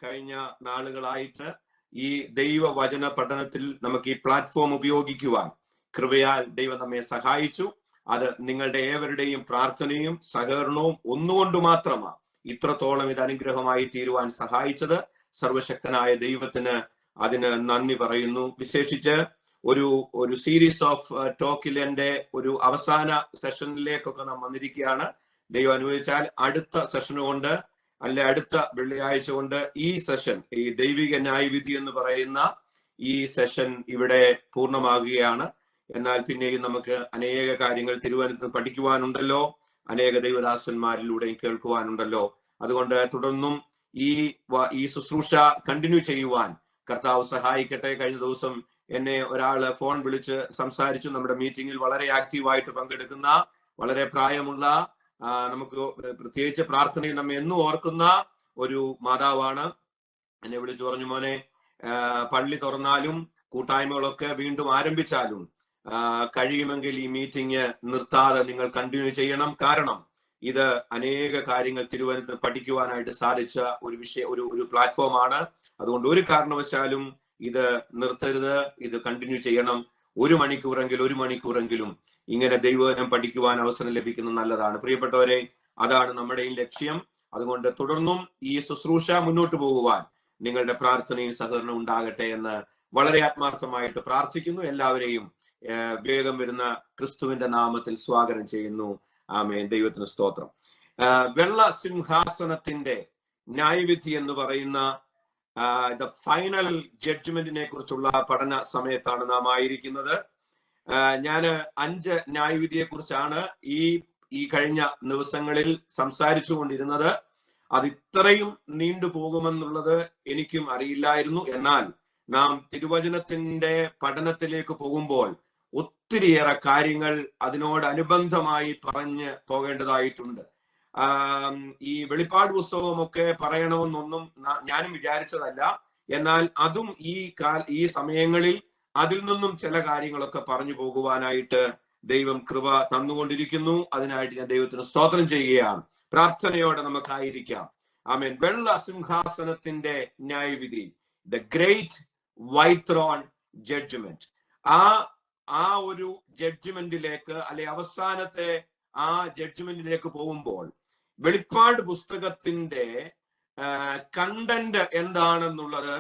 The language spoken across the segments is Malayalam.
കഴിഞ്ഞ നാളുകളായിട്ട് ഈ ദൈവവചന പഠനത്തിൽ നമുക്ക് ഈ പ്ലാറ്റ്ഫോം ഉപയോഗിക്കുവാൻ കൃപയാൽ ദൈവം നമ്മെ സഹായിച്ചു. അത് നിങ്ങളുടെ ഏവരുടെയും പ്രാർത്ഥനയും സഹകരണവും ഒന്നുകൊണ്ട് മാത്രമാണ് ഇത്രത്തോളം ഇത് അനുഗ്രഹമായി തീരുവാൻ സഹായിച്ചത്. സർവശക്തനായ ദൈവത്തിന് അതിന് നന്ദി പറയുന്നു. വിശേഷിച്ച് ഒരു സീരീസ് ഓഫ് ടോക്കിലെ ഒരു അവസാന സെഷനിലേക്കൊക്കെ നാം വന്നിരിക്കുകയാണ്. ദൈവം അനുവദിച്ചാൽ അടുത്ത സെഷന് കൊണ്ട് അടുത്ത വെള്ളിയാഴ്ച കൊണ്ട് ഈ സെഷൻ, ഈ ദൈവിക ന്യായവിധി എന്ന് പറയുന്ന ഈ സെഷൻ ഇവിടെ പൂർണ്ണമാകുകയാണ്. എന്നാൽ പിന്നെയും നമുക്ക് അനേക കാര്യങ്ങൾ തിരുവനന്തപുരത്ത് പഠിക്കുവാനുണ്ടല്ലോ, അനേക ദൈവദാസന്മാരിലൂടെയും കേൾക്കുവാനുണ്ടല്ലോ. അതുകൊണ്ട് തുടർന്നും ഈ ശുശ്രൂഷ കണ്ടിന്യൂ ചെയ്യുവാൻ കർത്താവ് സഹായിക്കട്ടെ. കഴിഞ്ഞ ദിവസം എന്നെ ഒരാള് ഫോൺ വിളിച്ച് സംസാരിച്ചു. നമ്മുടെ മീറ്റിംഗിൽ വളരെ ആക്റ്റീവായിട്ട് പങ്കെടുക്കുന്ന, വളരെ പ്രായമുള്ള, നമുക്ക് പ്രത്യേകിച്ച് പ്രാർത്ഥനയിൽ നമ്മെ എന്നും ഓർക്കുന്ന ഒരു മാതാവാണ്. എന്നെ വിളിച്ചു പറഞ്ഞു, മോനെ, പള്ളി തുറന്നാലും കൂട്ടായ്മകളൊക്കെ വീണ്ടും ആരംഭിച്ചാലും കഴിയുമെങ്കിൽ ഈ മീറ്റിംഗ് നിർത്താതെ നിങ്ങൾ കണ്ടിന്യൂ ചെയ്യണം. കാരണം ഇത് അനേക കാര്യങ്ങൾ തിരുവനന്തപുരത്ത് പഠിക്കുവാനായിട്ട് സാധിച്ച ഒരു പ്ലാറ്റ്ഫോമാണ്. അതുകൊണ്ട് ഒരു കാരണവശാലും ഇത് നിർത്തരുത്, ഇത് കണ്ടിന്യൂ ചെയ്യണം. ഒരു മണിക്കൂറെങ്കിലും ഇങ്ങനെ ദൈവവചനം പഠിക്കുവാൻ അവസരം ലഭിക്കുന്നത് നല്ലതാണ്. പ്രിയപ്പെട്ടവരെ, അതാണ് നമ്മുടെയും ലക്ഷ്യം. അതുകൊണ്ട് തുടർന്നും ഈ ശുശ്രൂഷ മുന്നോട്ട് പോകുവാൻ നിങ്ങളുടെ പ്രാർത്ഥനയും സഹകരണവും ഉണ്ടാകട്ടെ എന്ന് വളരെ ആത്മാർത്ഥമായിട്ട് പ്രാർത്ഥിക്കുന്നു. എല്ലാവരെയും വേഗം വരുന്ന ക്രിസ്തുവിന്റെ നാമത്തിൽ സ്വാഗതം ചെയ്യുന്നു. ആമേൻ. ദൈവത്തിന് സ്തോത്രം. വെള്ള സിംഹാസനത്തിന്റെ ന്യായവിധി എന്ന് പറയുന്ന ദ ഫൈനൽ ജഡ്ജ്മെന്റിനെ കുറിച്ചുള്ള പഠന സമയത്താണ് നാം ആയിരിക്കുന്നത്. ഞാൻ 5 ന്യായവിധിയെ കുറിച്ചാണ് ഈ കഴിഞ്ഞ ദിവസങ്ങളിൽ സംസാരിച്ചു കൊണ്ടിരുന്നത്. അത് ഇത്രയും നീണ്ടുപോകുമെന്നുള്ളത് എനിക്കും അറിയില്ലായിരുന്നു. എന്നാൽ നാം തിരുവചനത്തിന്റെ പഠനത്തിലേക്ക് പോകുമ്പോൾ ഒത്തിരിയേറെ കാര്യങ്ങൾ അതിനോടനുബന്ധമായി പറഞ്ഞ് പോകേണ്ടതായിട്ടുണ്ട്. ഈ വെളിപ്പാട് പുസ്തകമൊക്കെ പറയണമെന്നൊന്നും ഞാനും വിചാരിച്ചതല്ല. എന്നാൽ അതും ഈ സമയങ്ങളിൽ അതിൽ നിന്നും ചില കാര്യങ്ങളൊക്കെ പറഞ്ഞു പോകുവാനായിട്ട് ദൈവം കൃപ തന്നുകൊണ്ടിരിക്കുന്നു. അതിനായിട്ട് ഞാൻ ദൈവത്തിന് സ്തോത്രം ചെയ്യുകയാണ്. പ്രാർത്ഥനയോടെ നമുക്കായിരിക്കാം. ആമേൻ. വെള്ള സിംഹാസനത്തിന്റെ ന്യായവിധി, the great white throne judgement. ആ ഒരു ജഡ്ജ്മെന്റിലേക്ക്, അല്ലെ അവസാനത്തെ ആ ജഡ്ജ്മെന്റിലേക്ക് പോകുമ്പോൾ വെളിപ്പാട് പുസ്തകത്തിന്റെ കണ്ടന്റ് എന്താണെന്നുള്ളത്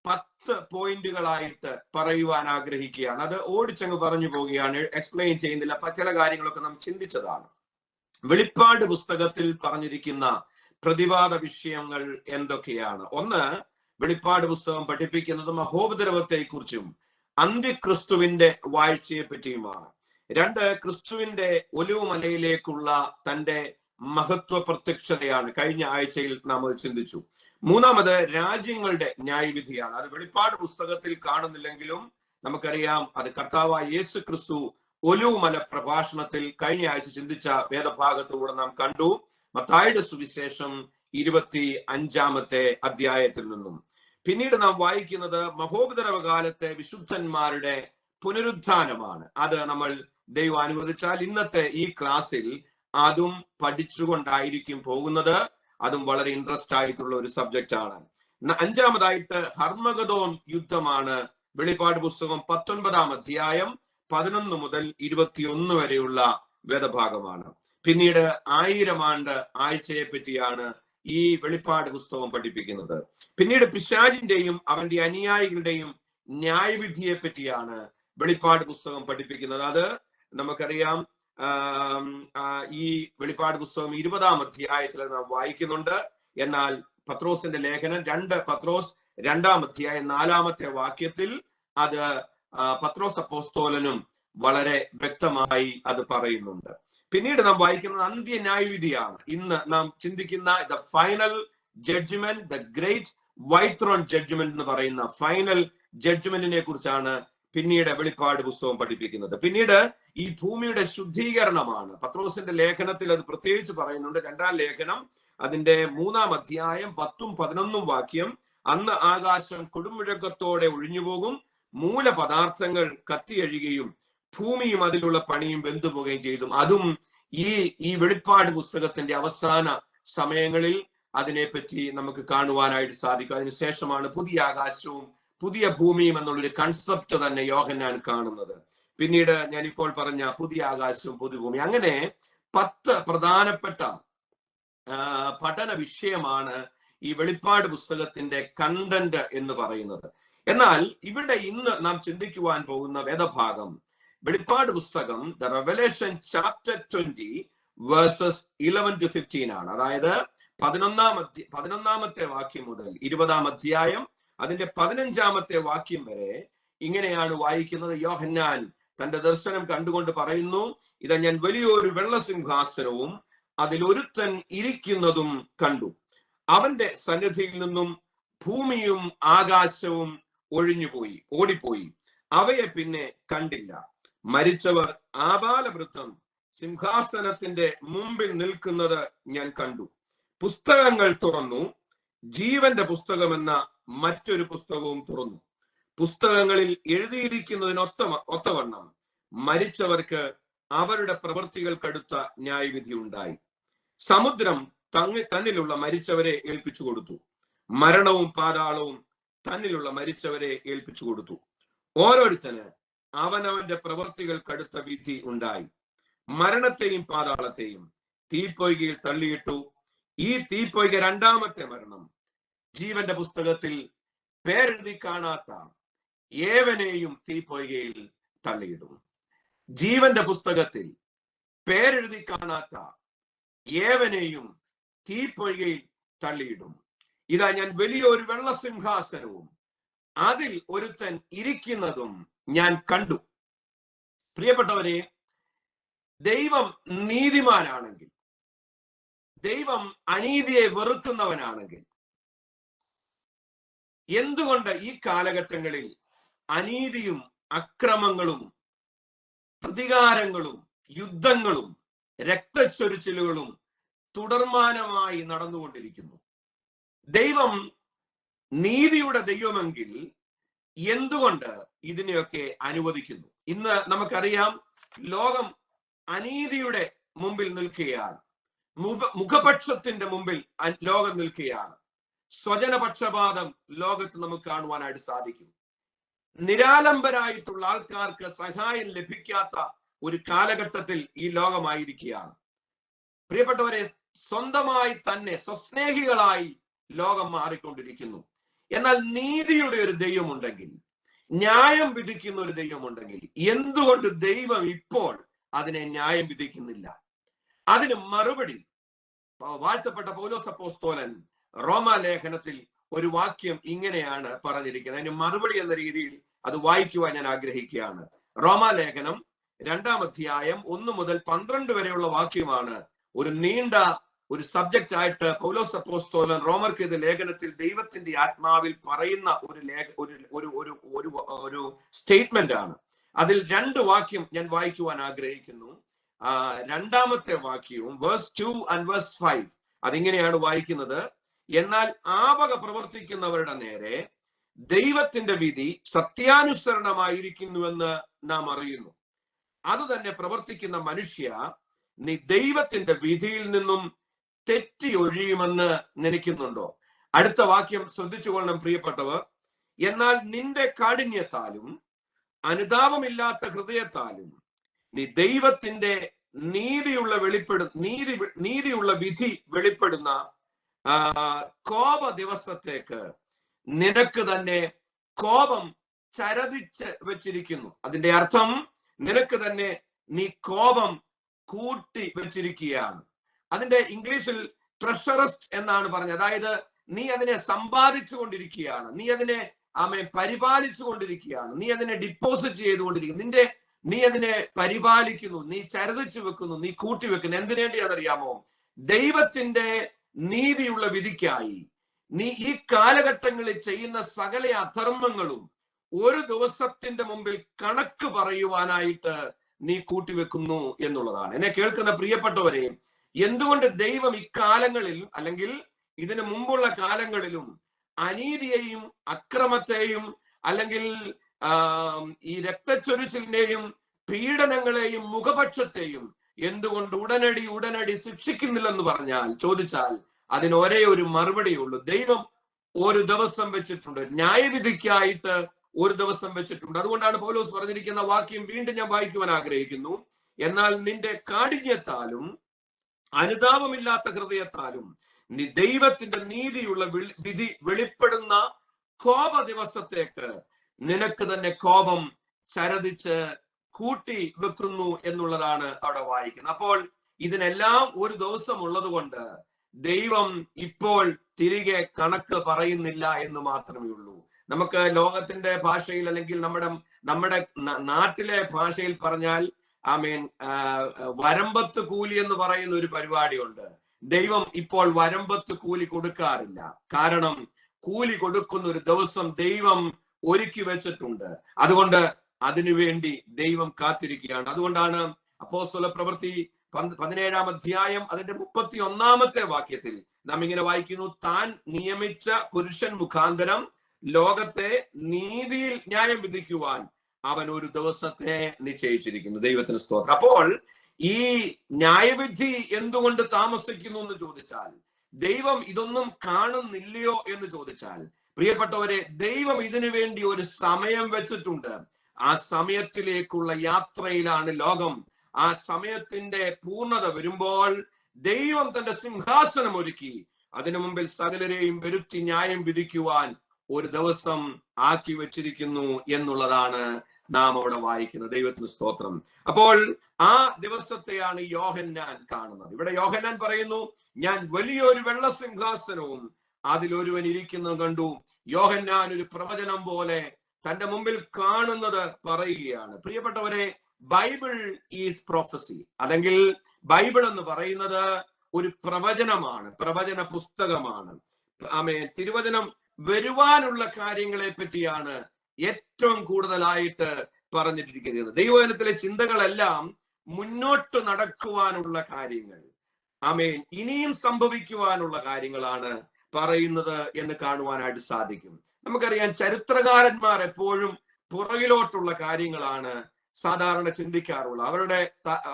10 പോയിന്റുകളായിട്ട് പറയുവാൻ ആഗ്രഹിക്കുകയാണ്. അത് ഓടിച്ചങ്ങ് പറഞ്ഞു പോവുകയാണ്, എക്സ്പ്ലെയിൻ ചെയ്യുന്നില്ല. ചില കാര്യങ്ങളൊക്കെ നാം ചിന്തിച്ചതാണ്. വെളിപ്പാട് പുസ്തകത്തിൽ പറഞ്ഞിരിക്കുന്ന പ്രതിവാദ വിഷയങ്ങൾ എന്തൊക്കെയാണ്? ഒന്ന്, വെളിപ്പാട് പുസ്തകം പഠിപ്പിക്കുന്നത് മഹോപദ്രവത്തെ കുറിച്ചും അന്ത്യക്രിസ്തുവിന്റെ വാഴ്ചയെ പറ്റിയുമാണ്. 2, ക്രിസ്തുവിന്റെ ഒലിവുമലയിലേക്കുള്ള തന്റെ മഹത്വ പ്രത്യക്ഷതയാണ്. കഴിഞ്ഞ ആഴ്ചയിൽ നാം അത് ചിന്തിച്ചു. 3, രാജ്യങ്ങളുടെ ന്യായവിധിയാണ്. അത് വെളിപ്പാട് പുസ്തകത്തിൽ കാണുന്നില്ലെങ്കിലും നമുക്കറിയാം, അത് കർത്താവായ യേശു ക്രിസ്തു ഒലിവുമല പ്രഭാഷണത്തിൽ കഴിഞ്ഞ ആഴ്ച ചിന്തിച്ച വേദഭാഗത്തിലൂടെ നാം കണ്ടു. മത്തായിയുടെ സുവിശേഷം 25-ാമത്തെ അധ്യായത്തിൽ നിന്നും. പിന്നീട് നാം വായിക്കുന്നത് മഹോപദ്രവകാലത്തെ വിശുദ്ധന്മാരുടെ പുനരുത്ഥാനമാണ്. അത് നമ്മൾ ദൈവം അനുവദിച്ചാൽ ഇന്നത്തെ ഈ ക്ലാസ്സിൽ അതും പഠിച്ചുകൊണ്ടായിരിക്കും പോകുന്നത്. അതും വളരെ ഇൻട്രസ്റ്റ് ആയിട്ടുള്ള ഒരു സബ്ജക്റ്റ് ആണ്. 5-ാമതായിട്ട് ഹർമഗദോൻ യുദ്ധമാണ്. വെളിപ്പാട് പുസ്തകം 19-ാം അധ്യായം 11 മുതൽ 21 വരെയുള്ള വേദഭാഗമാണ്. പിന്നീട് 1000 ആണ്ട് ആഴ്ചയെ പറ്റിയാണ് ഈ വെളിപ്പാട് പുസ്തകം പഠിപ്പിക്കുന്നത്. പിന്നീട് പിശാചിന്റെയും അവന്റെ അനുയായികളുടെയും ന്യായവിധിയെ പറ്റിയാണ് വെളിപ്പാട് പുസ്തകം പഠിപ്പിക്കുന്നത്. അത് നമുക്കറിയാം, ഈ വെളിപ്പാട് പുസ്തകം 20-ാം അധ്യായത്തിൽ നാം വായിക്കുന്നുണ്ട്. എന്നാൽ പത്രോസിന്റെ ലേഖനം 2 പത്രോസ് 2-ാം അധ്യായം 4-ാമത്തെ വാക്യത്തിൽ അത് പത്രോസ് അപ്പോസ്തലനും വളരെ വ്യക്തമായി അത് പറയുന്നുണ്ട്. പിന്നീട് നാം വായിക്കുന്നത് അന്ത്യന്യായവിധിയാണ്. ഇന്ന് നാം ചിന്തിക്കുന്ന the final judgement, the great white throne judgement എന്ന് പറയുന്ന ഫൈനൽ ജഡ്ജ്മെന്റിനെ കുറിച്ചാണ് പിന്നീട് വെളിപ്പാട് പുസ്തകം പഠിപ്പിക്കുന്നത്. പിന്നീട് ഈ ഭൂമിയുടെ ശുദ്ധീകരണമാണ്. പത്രോസിന്റെ ലേഖനത്തിൽ അത് പ്രത്യേകിച്ച് പറയുന്നുണ്ട്. 2-ാം ലേഖനം അതിന്റെ 3-ാം അധ്യായം 10ഉം 11ഉം വാക്യം, അന്ന് ആകാശം കൊടുമുഴക്കത്തോടെ ഒഴിഞ്ഞുപോകും, മൂലപദാർത്ഥങ്ങൾ കത്തിയഴുകയും ഭൂമിയും അതിലുള്ള പണിയും വെന്തുപോകുകയും ചെയ്തു. അതും ഈ വെളിപ്പാട് പുസ്തകത്തിന്റെ അവസാന സമയങ്ങളിൽ അതിനെപ്പറ്റി നമുക്ക് കാണുവാനായിട്ട് സാധിക്കും. അതിനുശേഷമാണ് പുതിയ ആകാശവും പുതിയ ഭൂമിയും എന്നുള്ളൊരു കൺസെപ്റ്റ് തന്നെ യോഹന്നാൻ കാണുന്നത്. പിന്നീട് ഞാനിപ്പോൾ പറഞ്ഞ പുതിയ ആകാശവും പുതിയ ഭൂമി, അങ്ങനെ 10 പ്രധാനപ്പെട്ട പഠന വിഷയമാണ് ഈ വെളിപ്പാട് പുസ്തകത്തിന്റെ കണ്ടന്റ് എന്ന് പറയുന്നത്. എന്നാൽ ഇവിടെ ഇന്ന് നാം ചിന്തിക്കുവാൻ പോകുന്ന വേദഭാഗം വെളിപ്പാട് പുസ്തകം the revelation chapter 20 versus 11 to 15 ആണ്. അതായത് 11-ാമത്തെ വാക്യം മുതൽ 20-ാം അധ്യായം അതിന്റെ 15-ാമത്തെ വാക്യം വരെ ഇങ്ങനെയാണ് വായിക്കുന്നത്. യോഹന്നാൻ തന്റെ ദർശനം കണ്ടുകൊണ്ട് പറയുന്നു, ഇതാ ഞാൻ വലിയൊരു വെള്ളസിംഹാസനവും അതിലൊരുത്തൻ ഇരിക്കുന്നതും കണ്ടു. അവന്റെ സന്നിധിയിൽ നിന്നും ഭൂമിയും ആകാശവും ഓടിപ്പോയി. അവയെ പിന്നെ കണ്ടില്ല. മരിച്ചവർ ആബാലവൃത്തം സിംഹാസനത്തിന്റെ മുമ്പിൽ നിൽക്കുന്നത് ഞാൻ കണ്ടു. പുസ്തകങ്ങൾ തുറന്നു. ജീവന്റെ പുസ്തകമെന്ന മറ്റൊരു പുസ്തകവും തുറന്നു. പുസ്തകങ്ങളിൽ എഴുതിയിരിക്കുന്നതിനൊത്തവണ്ണം മരിച്ചവർക്ക് അവരുടെ പ്രവൃത്തികൾക്കടുത്ത ന്യായവിധി ഉണ്ടായി. സമുദ്രം തന്നിലുള്ള മരിച്ചവരെ ഏൽപ്പിച്ചു കൊടുത്തു. മരണവും പാതാളവും തന്നിലുള്ള മരിച്ചവരെ ഏൽപ്പിച്ചു കൊടുത്തു. ഓരോരുത്തന് അവനവന്റെ പ്രവൃത്തികൾക്കടുത്ത വിധി ഉണ്ടായി. മരണത്തെയും പാതാളത്തെയും തീപ്പൊയ്കയിൽ തള്ളിയിട്ടു. ഈ തീപ്പൊയ്ക 2-ാമത്തെ മരണം. ജീവന്റെ പുസ്തകത്തിൽ പേരെഴുതി കാണാത്ത ഏവനെയും തീപ്പൊയ്കയിൽ തള്ളിയിടും. ജീവന്റെ പുസ്തകത്തിൽ പേരെഴുതി കാണാത്ത ഏവനെയും തീപ്പൊയ്കയിൽ തള്ളിയിടും. ഇതാ ഞാൻ വലിയൊരു വെള്ളസിംഹാസനവും അതിൽ ഒരുത്തൻ ഇരിക്കുന്നതും ഞാൻ കണ്ടു. പ്രിയപ്പെട്ടവരെ, ദൈവം നീതിമാനാണെങ്കിൽ, ദൈവം അനീതിയെ വെറുക്കുന്നവനാണെങ്കിൽ, എന്തുകൊണ്ട് ഈ കാലഘട്ടങ്ങളിൽ അനീതിയും അക്രമങ്ങളും പ്രതികാരങ്ങളും യുദ്ധങ്ങളും രക്തച്ചൊരിച്ചിലുകളും തുടർമാനമായി നടന്നുകൊണ്ടിരിക്കുന്നു? ദൈവം നീതിയുടെ ദൈവമെങ്കിൽ എന്തുകൊണ്ട് ഇതിനെയൊക്കെ അനുവദിക്കുന്നു? ഇന്ന് നമുക്കറിയാം, ലോകം അനീതിയുടെ മുമ്പിൽ നിൽക്കുകയാണ്. മുഖപക്ഷത്തിന്റെ മുമ്പിൽ ലോകം നിൽക്കുകയാണ്. സ്വജനപക്ഷപാതം ലോകത്ത് നമുക്ക് കാണുവാനായിട്ട് സാധിക്കും. നിരാലംബരായിട്ടുള്ള ആൾക്കാർക്ക് സഹായം ലഭിക്കാത്ത ഒരു കാലഘട്ടത്തിൽ ഈ ലോകമായിരിക്കുകയാണ്. പ്രിയപ്പെട്ടവരെ, സ്വന്തമായി തന്നെ സ്വസ്നേഹികളായി ലോകം മാറിക്കൊണ്ടിരിക്കുന്നു. എന്നാൽ നീതിയുടെ ഒരു ദൈവമുണ്ടെങ്കിൽ, ന്യായം വിധിക്കുന്ന ഒരു ദൈവമുണ്ടെങ്കിൽ, എന്തുകൊണ്ട് ദൈവം ഇപ്പോൾ അതിനെ ന്യായം വിധിക്കുന്നില്ല? അതിന് മറുപടി വാഴ്ത്തപ്പെട്ട പൗലോസ് അപ്പോസ്തലൻ റോമാലേഖനത്തിൽ ഒരു വാക്യം ഇങ്ങനെയാണ് പറഞ്ഞിരിക്കുന്നത്. അതിന് മറുപടി എന്ന രീതിയിൽ അത് വായിക്കുവാൻ ഞാൻ ആഗ്രഹിക്കുകയാണ്. റോമാലേഖനം 2-ാം അധ്യായം 1 മുതൽ 12 വരെയുള്ള വാക്യമാണ് ഒരു നീണ്ട ഒരു സബ്ജക്റ്റ് ആയിട്ട് പൗലോസ് അപ്പോസ്തലൻ റോമർക്കെഴുതിയ ലേഖനത്തിൽ ദൈവത്തിന്റെ ആത്മാവിൽ പറയുന്ന ഒരു സ്റ്റേറ്റ്മെന്റ് ആണ്. അതിൽ 2 വാക്യം ഞാൻ വായിക്കുവാൻ ആഗ്രഹിക്കുന്നു. 2-ാമത്തെ വാക്യവും വേഴ്സ് 2 and verse 5 അതിങ്ങനെയാണ് വായിക്കുന്നത്. എന്നാൽ ആവക പ്രവർത്തിക്കുന്നവരുടെ നേരെ ദൈവത്തിന്റെ വിധി സത്യാനുസരണമായിരിക്കുന്നുവെന്ന് നാം അറിയുന്നു. അതുതന്നെ പ്രവർത്തിക്കുന്ന മനുഷ്യ, നീ ദൈവത്തിന്റെ വിധിയിൽ നിന്നും തെറ്റി ഒഴിയുമെന്ന് നനയ്ക്കുന്നുണ്ടോ? അടുത്ത വാക്യം ശ്രദ്ധിച്ചുകൊള്ളണം പ്രിയപ്പെട്ടവർ. എന്നാൽ നിന്റെ കാഠിന്യത്താലും അനുതാപമില്ലാത്ത ഹൃദയത്താലും നീ ദൈവത്തിന്റെ നീതിയുള്ള വിധി വെളിപ്പെടുന്ന കോപ ദിവസത്തേക്ക് നിനക്ക് തന്നെ കോപം ചരതിച്ച് വെച്ചിരിക്കുന്നു. അതിന്റെ അർത്ഥം നിനക്ക് തന്നെ നീ കോപം കൂട്ടി വെച്ചിരിക്കുകയാണ്. അതിന്റെ ഇംഗ്ലീഷിൽ ട്രഷറസ്റ്റ് എന്നാണ് പറഞ്ഞത്. അതായത് നീ അതിനെ സമ്പാദിച്ചു കൊണ്ടിരിക്കുകയാണ്, നീ അതിനെ പരിപാലിച്ചു കൊണ്ടിരിക്കുകയാണ്, നീ അതിനെ ഡിപ്പോസിറ്റ് ചെയ്തുകൊണ്ടിരിക്കുന്നു. നീ അതിനെ പരിപാലിക്കുന്നു, നീ ചരതിച്ചു വെക്കുന്നു, നീ കൂട്ടിവെക്കുന്നു. എന്തിനേണ്ടിയാണെന്നറിയാമോ? ദൈവത്തിന്റെ നീതിയുള്ള വിധിക്കായി. നീ ഈ കാലഘട്ടങ്ങളിൽ ചെയ്യുന്ന സകല അധർമ്മങ്ങളും ഒരു ദിവസത്തിന്റെ മുമ്പിൽ കണക്ക് പറയുവാനായിട്ട് നീ കൂട്ടിവെക്കുന്നു എന്നുള്ളതാണ്. എന്നെ കേൾക്കുന്ന പ്രിയപ്പെട്ടവരെ, എന്തുകൊണ്ട് ദൈവം ഇക്കാലങ്ങളിൽ അല്ലെങ്കിൽ ഇതിനു മുമ്പുള്ള കാലങ്ങളിലും അനീതിയെയും അക്രമത്തെയും അല്ലെങ്കിൽ ഈ രക്തച്ചൊരിച്ചിലിനെയും പീഡനങ്ങളെയും മുഖപക്ഷത്തെയും എന്തുകൊണ്ട് ഉടനടി ശിക്ഷിക്കുന്നില്ലെന്ന് ചോദിച്ചാൽ അതിന് ഒരേ ഒരു മറുപടിയുള്ളൂ. ദൈവം ഒരു ദിവസം വെച്ചിട്ടുണ്ട്, ന്യായവിധിക്കായിട്ട് ഒരു ദിവസം വെച്ചിട്ടുണ്ട്. അതുകൊണ്ടാണ് പൗലോസ് പറഞ്ഞിരിക്കുന്ന വാക്യം വീണ്ടും ഞാൻ വായിക്കുവാൻ ആഗ്രഹിക്കുന്നു. എന്നാൽ നിന്റെ കാഠിന്യത്താലും അനുതാപമില്ലാത്ത ഹൃദയത്താലും നീ ദൈവത്തിന്റെ നീതിയുള്ള വിധി വെളിപ്പെടുന്ന കോപ ദിവസത്തേക്ക് നിനക്ക് തന്നെ കോപം ചരതിച്ച് കൂട്ടി വെക്കുന്നു എന്നുള്ളതാണ് അവിടെ വായിക്കുന്നത്. അപ്പോൾ ഇതിനെല്ലാം ഒരു ദിവസം ഉള്ളത് കൊണ്ട് ദൈവം ഇപ്പോൾ തിരികെ കണക്ക് പറയുന്നില്ല എന്ന് മാത്രമേ ഉള്ളൂ. നമുക്ക് ലോകത്തിന്റെ ഭാഷയിൽ അല്ലെങ്കിൽ നമ്മുടെ നാട്ടിലെ ഭാഷയിൽ പറഞ്ഞാൽ വരമ്പത്ത് കൂലി എന്ന് പറയുന്ന ഒരു പരിപാടിയുണ്ട്. ദൈവം ഇപ്പോൾ വരമ്പത്ത് കൂലി കൊടുക്കാറില്ല. കാരണം കൂലി കൊടുക്കുന്ന ഒരു ദിവസം ദൈവം ഒരുക്കി വെച്ചിട്ടുണ്ട്. അതുകൊണ്ട് അതിനുവേണ്ടി ദൈവം കാത്തിരിക്കുകയാണ്. അതുകൊണ്ടാണ് അപ്പോസ്തല പ്രവൃത്തി 17-ാം അധ്യായം അതിന്റെ 31-ാമത്തെ വാക്യത്തിൽ നാം ഇങ്ങനെ വായിക്കുന്നു, താൻ നിയമിച്ച പുരുഷൻ മുഖാന്തരം ലോകത്തെ നീതിയിൽ ന്യായം വിധിക്കുവാൻ അവൻ ഒരു ദിവസത്തെ നിശ്ചയിച്ചിരിക്കുന്നു. ദൈവത്തിന് സ്തോത്രം. അപ്പോൾ ഈ ന്യായവിധി എന്തുകൊണ്ട് താമസിക്കുന്നു എന്ന് ചോദിച്ചാൽ, ദൈവം ഇതൊന്നും കാണുന്നില്ലയോ എന്ന് ചോദിച്ചാൽ, പ്രിയപ്പെട്ടവരെ, ദൈവം ഇതിനു വേണ്ടി ഒരു സമയം വെച്ചിട്ടുണ്ട്. ആ സമയത്തിലേക്കുള്ള യാത്രയിലാണ് ലോകം. ആ സമയത്തിന്റെ പൂർണ്ണത വരുമ്പോൾ ദൈവം തന്റെ സിംഹാസനം ഒരുക്കി അതിനു മുമ്പിൽ സകലരെയും വരുത്തി ന്യായം വിധിക്കുവാൻ ഒരു ദിവസം ആക്കി വെച്ചിരിക്കുന്നു എന്നുള്ളതാണ് നാം അവിടെ വായിക്കുന്നത്. ദൈവത്തിന് സ്തോത്രം. അപ്പോൾ ആ ദിവസത്തെയാണ് യോഹന്നാൻ കാണുന്നത്. ഇവിടെ യോഹന്നാൻ പറയുന്നു, ഞാൻ വലിയൊരു വെള്ള സിംഹാസനവും അതിലൊരുവൻ ഇരിക്കുന്നത് കണ്ടു. യോഹന്നാൻ ഒരു പ്രവചനം പോലെ തന്റെ മുമ്പിൽ കാണുന്നത് പറയുകയാണ്. പ്രിയപ്പെട്ടവരെ, ബൈബിൾ ഈസ് പ്രൊഫസി, അല്ലെങ്കിൽ ബൈബിൾ എന്ന് പറയുന്നത് ഒരു പ്രവചനമാണ്, പ്രവചന പുസ്തകമാണ്. തിരുവചനം വരുവാനുള്ള കാര്യങ്ങളെ പറ്റിയാണ് ഏറ്റവും കൂടുതലായിട്ട് പറഞ്ഞിട്ടിരിക്കുന്നത്. ദൈവവചനത്തിലെ ചിന്തകളെല്ലാം മുന്നോട്ട് നടക്കുവാനുള്ള കാര്യങ്ങൾ, ഇനിയും സംഭവിക്കുവാനുള്ള കാര്യങ്ങളാണ് പറയുന്നത് എന്ന് കാണുവാനായിട്ട് സാധിക്കും. നമുക്കറിയാം, ചരിത്രകാരന്മാർ എപ്പോഴും പുറകിലോട്ടുള്ള കാര്യങ്ങളാണ് സാധാരണ ചിന്തിക്കാറുള്ളത്.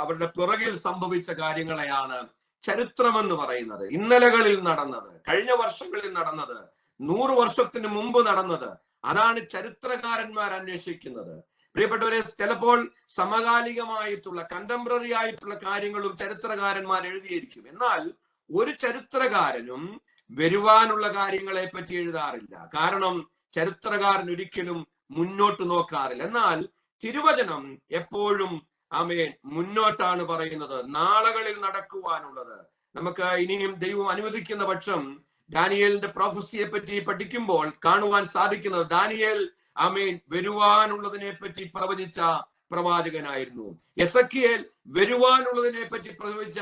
അവരുടെ പിറകിൽ സംഭവിച്ച കാര്യങ്ങളെയാണ് ചരിത്രമെന്ന് പറയുന്നത്. ഇന്നലകളിൽ നടന്നത്, കഴിഞ്ഞ വർഷങ്ങളിൽ നടന്നത്, 100 വർഷത്തിന് മുമ്പ് നടന്നത്, അതാണ് ചരിത്രകാരന്മാർ അന്വേഷിക്കുന്നത്. പ്രിയപ്പെട്ടവരെ, ചിലപ്പോൾ സമകാലികമായിട്ടുള്ള കണ്ടംപററി ആയിട്ടുള്ള കാര്യങ്ങളും ചരിത്രകാരന്മാർ എഴുതിയിരിക്കും. എന്നാൽ ഒരു ചരിത്രകാരനും വരുവാനുള്ള കാര്യങ്ങളെ പറ്റി എഴുതാറില്ല. കാരണം ചരിത്രകാരൻ ഒരിക്കലും മുന്നോട്ട് നോക്കാറില്ല. എന്നാൽ തിരുവചനം എപ്പോഴും മുന്നോട്ടാണ് പറയുന്നത്, നാളുകളിൽ നടക്കുവാനുള്ളത്. നമുക്ക് ഇനിയും ദൈവം അനുവദിക്കുന്ന പക്ഷം ദാനിയേലിന്റെ പ്രൊഫസിയെ പറ്റി പഠിക്കുമ്പോൾ കാണുവാൻ സാധിക്കുന്നത്, ദാനിയേൽ വരുവാനുള്ളതിനെ പറ്റി പ്രവചിച്ച പ്രവാചകനായിരുന്നു. എസക്കിയേൽ വരുവാനുള്ളതിനെ പറ്റി പ്രവചിച്ച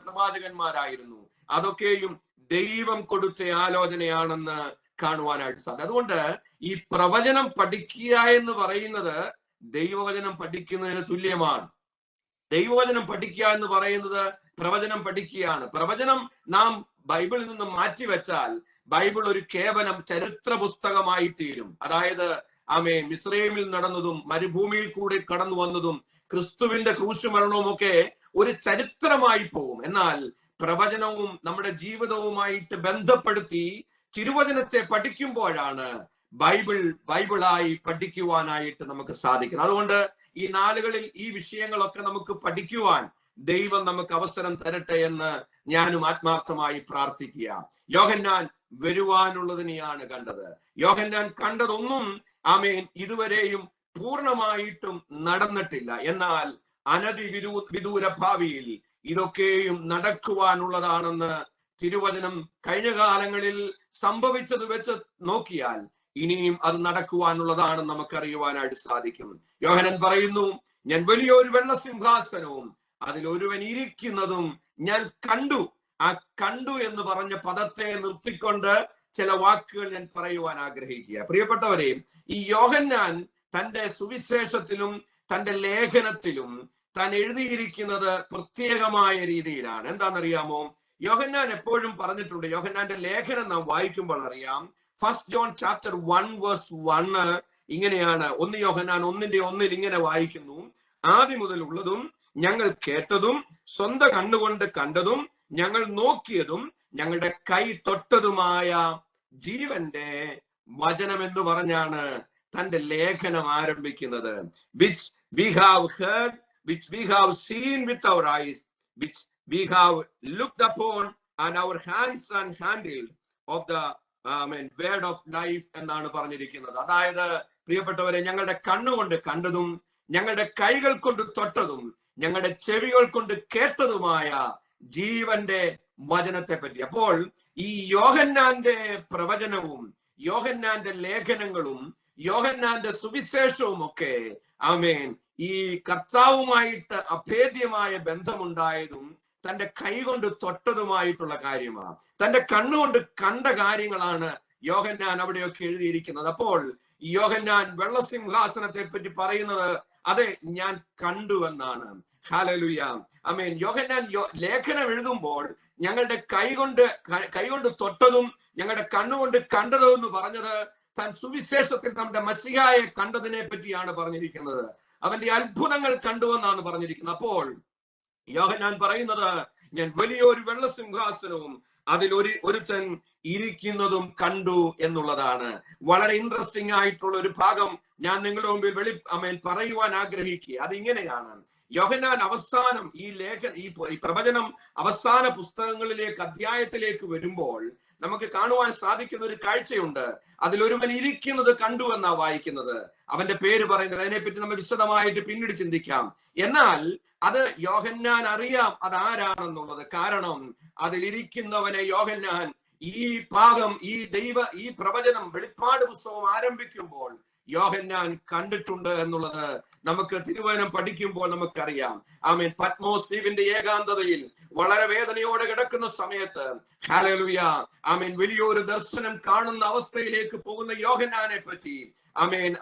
പ്രവാചകന്മാരായിരുന്നു. അതൊക്കെയും ദൈവം കൊടുത്ത ആലോചനയാണെന്ന് കാണുവാനായിട്ട് സാധിക്കും. അതുകൊണ്ട് ഈ പ്രവചനം പഠിക്കുക എന്ന് പറയുന്നത് ദൈവവചനം പഠിക്കുന്നതിന് തുല്യമാണ്. ദൈവവചനം പഠിക്കുക എന്ന് പറയുന്നത് പ്രവചനം പഠിക്കുകയാണ്. പ്രവചനം നാം ബൈബിളിൽ നിന്ന് മാറ്റിവെച്ചാൽ ബൈബിൾ ഒരു കേവലം ചരിത്ര പുസ്തകമായി തീരും. അതായത് മിസ്രൈമിൽ നടന്നതും മരുഭൂമിയിൽ കൂടി കടന്നു വന്നതും ക്രിസ്തുവിന്റെ ക്രൂശ് മരണവും ഒക്കെ ഒരു ചരിത്രമായി പോകും. എന്നാൽ പ്രവചനവും നമ്മുടെ ജീവിതവുമായിട്ട് ബന്ധപ്പെടുത്തി തിരുവചനത്തെ പഠിക്കുമ്പോഴാണ് ബൈബിളായി പഠിക്കുവാനായിട്ട് നമുക്ക് സാധിക്കുന്നത്. അതുകൊണ്ട് ഈ നാളുകളിൽ ഈ വിഷയങ്ങളൊക്കെ നമുക്ക് പഠിക്കുവാൻ ദൈവം നമുക്ക് അവസരം തരട്ടെ എന്ന് ഞാനും ആത്മാർത്ഥമായി പ്രാർത്ഥിക്കുക. യോഹന്നാൻ വരുവാനുള്ളതിനെയാണ് കണ്ടത്. യോഹന്നാൻ കണ്ടതൊന്നും ഇതുവരെയും പൂർണ്ണമായിട്ടും നടന്നിട്ടില്ല. എന്നാൽ വിദൂര ഭാവിയിൽ ഇതൊക്കെയും നടക്കുവാനുള്ളതാണെന്ന് തിരുവചനം കഴിഞ്ഞ കാലങ്ങളിൽ സംഭവിച്ചത് വെച്ച് നോക്കിയാൽ ഇനിയും അത് നടക്കുവാനുള്ളതാണെന്ന് നമുക്കറിയുവാനായിട്ട് സാധിക്കും. യോഹന്നാൻ പറയുന്നു, ഞാൻ വലിയൊരു വെള്ള സിംഹാസനവും അതിലൊരുവൻ ഇരിക്കുന്നതും ഞാൻ കണ്ടു. ആ കണ്ടു എന്ന് പറഞ്ഞ പദത്തെ നിർത്തിക്കൊണ്ട് ചില വാക്കുകൾ ഞാൻ പറയുവാൻ ആഗ്രഹിക്കുക. പ്രിയപ്പെട്ടവരെ, ഈ യോഹന്നാൻ തന്റെ സുവിശേഷത്തിലും തന്റെ ലേഖനത്തിലും താൻ എഴുതിയിരിക്കുന്നത് പ്രത്യേകമായ രീതിയിലാണ്. എന്താണെന്നറിയാമോ? യോഹന്നാൻ എപ്പോഴും പറഞ്ഞിട്ടുണ്ട്, യോഹന്നാന്റെ ലേഖനം നാം വായിക്കുമ്പോൾ അറിയാം, 1 John chapter 1 verse 1 ഇങ്ങനെയാണ്. 1 യോഹന്നാൻ 1:1 ഇങ്ങനെ വായിക്കുന്നു, ആദ്യം മുതലുള്ളതും ഞങ്ങൾ കേട്ടതും സ്വന്തം കണ്ണുകൊണ്ട് കണ്ടതും ഞങ്ങൾ നോക്കിയതും ഞങ്ങളുടെ കൈ തൊട്ടതുമായ ജീവന്റെ വചനം എന്ന് പറഞ്ഞാണ് തന്റെ ലേഖനം ആരംഭിക്കുന്നത്. which we have heard, which we have seen with our eyes, which we have looked upon, and our hands and handled of the word of life എന്നാണ് പറഞ്ഞിരിക്കുന്നത്. അതായത് പ്രിയപ്പെട്ടവരെ, ഞങ്ങളുടെ കണ്ണുകൊണ്ട് കണ്ടതും ഞങ്ങളുടെ കൈകൾ കൊണ്ട് തൊട്ടതും ഞങ്ങളുടെ ചെവികൾ കൊണ്ട് കേട്ടതുമായ ജീവന്റെ വചനത്തെ പറ്റി. അപ്പോൾ ഈ യോഹന്നാന്റെ പ്രവചനവും യോഹന്നാന്റെ ലേഖനങ്ങളും യോഹന്നാന്റെ സുവിശേഷവും ഒക്കെ ആമേൻ ഈ കർത്താവുമായിട്ട് അഭേദ്യമായ ബന്ധമുണ്ടായതും തന്റെ കൈകൊണ്ട് തൊട്ടതുമായിട്ടുള്ള കാര്യമാണ്. തന്റെ കണ്ണുകൊണ്ട് കണ്ട കാര്യങ്ങളാണ് യോഹന്നാൻ അവിടെയൊക്കെ എഴുതിയിരിക്കുന്നത്. അപ്പോൾ യോഹന്നാൻ വെള്ളസിംഹാസനത്തെ പറ്റി പറയുന്നത് അതെ ഞാൻ കണ്ടുവെന്നാണ്. ഹല്ലേലൂയ, ആമേൻ. യോഹന്നാൻ ലേഖനം എഴുതുമ്പോൾ ഞങ്ങളുടെ കൈകൊണ്ട് തൊട്ടതും ഞങ്ങളുടെ കണ്ണുകൊണ്ട് കണ്ടതും എന്ന് പറഞ്ഞത് താൻ സുവിശേഷത്തിൽ നമ്മുടെ മസിഹായെ കണ്ടതിനെ പറ്റിയാണ് പറഞ്ഞിരിക്കുന്നത്. അവന്റെ അത്ഭുതങ്ങൾ കണ്ടുവെന്നാണ് പറഞ്ഞിരിക്കുന്നത്. അപ്പോൾ യോഹന്നാൻ പറയുന്നത് ഞാൻ വലിയൊരു വെള്ളസിംഹാസനവും അതിൽ ഒരുത്തൻ ഇരിക്കുന്നതും കണ്ടു എന്നുള്ളതാണ്. വളരെ ഇൻട്രസ്റ്റിംഗ് ആയിട്ടുള്ള ഒരു ഭാഗം ഞാൻ നിങ്ങളുടെ മുമ്പിൽ പറയുവാൻ ആഗ്രഹിക്കുക. അതിങ്ങനെയാണ്. യോഹന്നാൻ അവസാനം ഈ പ്രവചനം അവസാന പുസ്തകങ്ങളിലേക്ക് അധ്യായത്തിലേക്ക് വരുമ്പോൾ നമുക്ക് കാണുവാൻ സാധിക്കുന്ന ഒരു കാഴ്ചയുണ്ട്. അതിലൊരുവൻ ഇരിക്കുന്നത് കണ്ടു എന്നാ വായിക്കുന്നത്. അവന്റെ പേര് പറയുന്നത്, അതിനെപ്പറ്റി നമ്മൾ വിശദമായിട്ട് പിന്നീട് ചിന്തിക്കാം. എന്നാൽ അത് യോഹന്നാൻ അറിയാം അതാരാണെന്നുള്ളത്. കാരണം അതിലിരിക്കുന്നവനെ യോഹന്നാൻ ഈ ഭാഗം ഈ പ്രവചനം വെളിപ്പാട് പുസ്തകം ആരംഭിക്കുമ്പോൾ യോഹന്നാൻ കണ്ടിട്ടുണ്ട് എന്നുള്ളത് നമുക്ക് തിരുവചനം പഠിക്കുമ്പോൾ നമുക്കറിയാം. ആമേൻ. പത്മോസ് ദ്വീപിന്റെ ഏകാന്തതയിൽ വളരെ വേദനയോടെ കിടക്കുന്ന സമയത്ത് ഹല്ലേലൂയ ആമേൻ വലിയൊരു ദർശനം കാണുന്ന അവസ്ഥയിലേക്ക് പോകുന്ന യോഹന്നാനെ പറ്റി ആമേൻ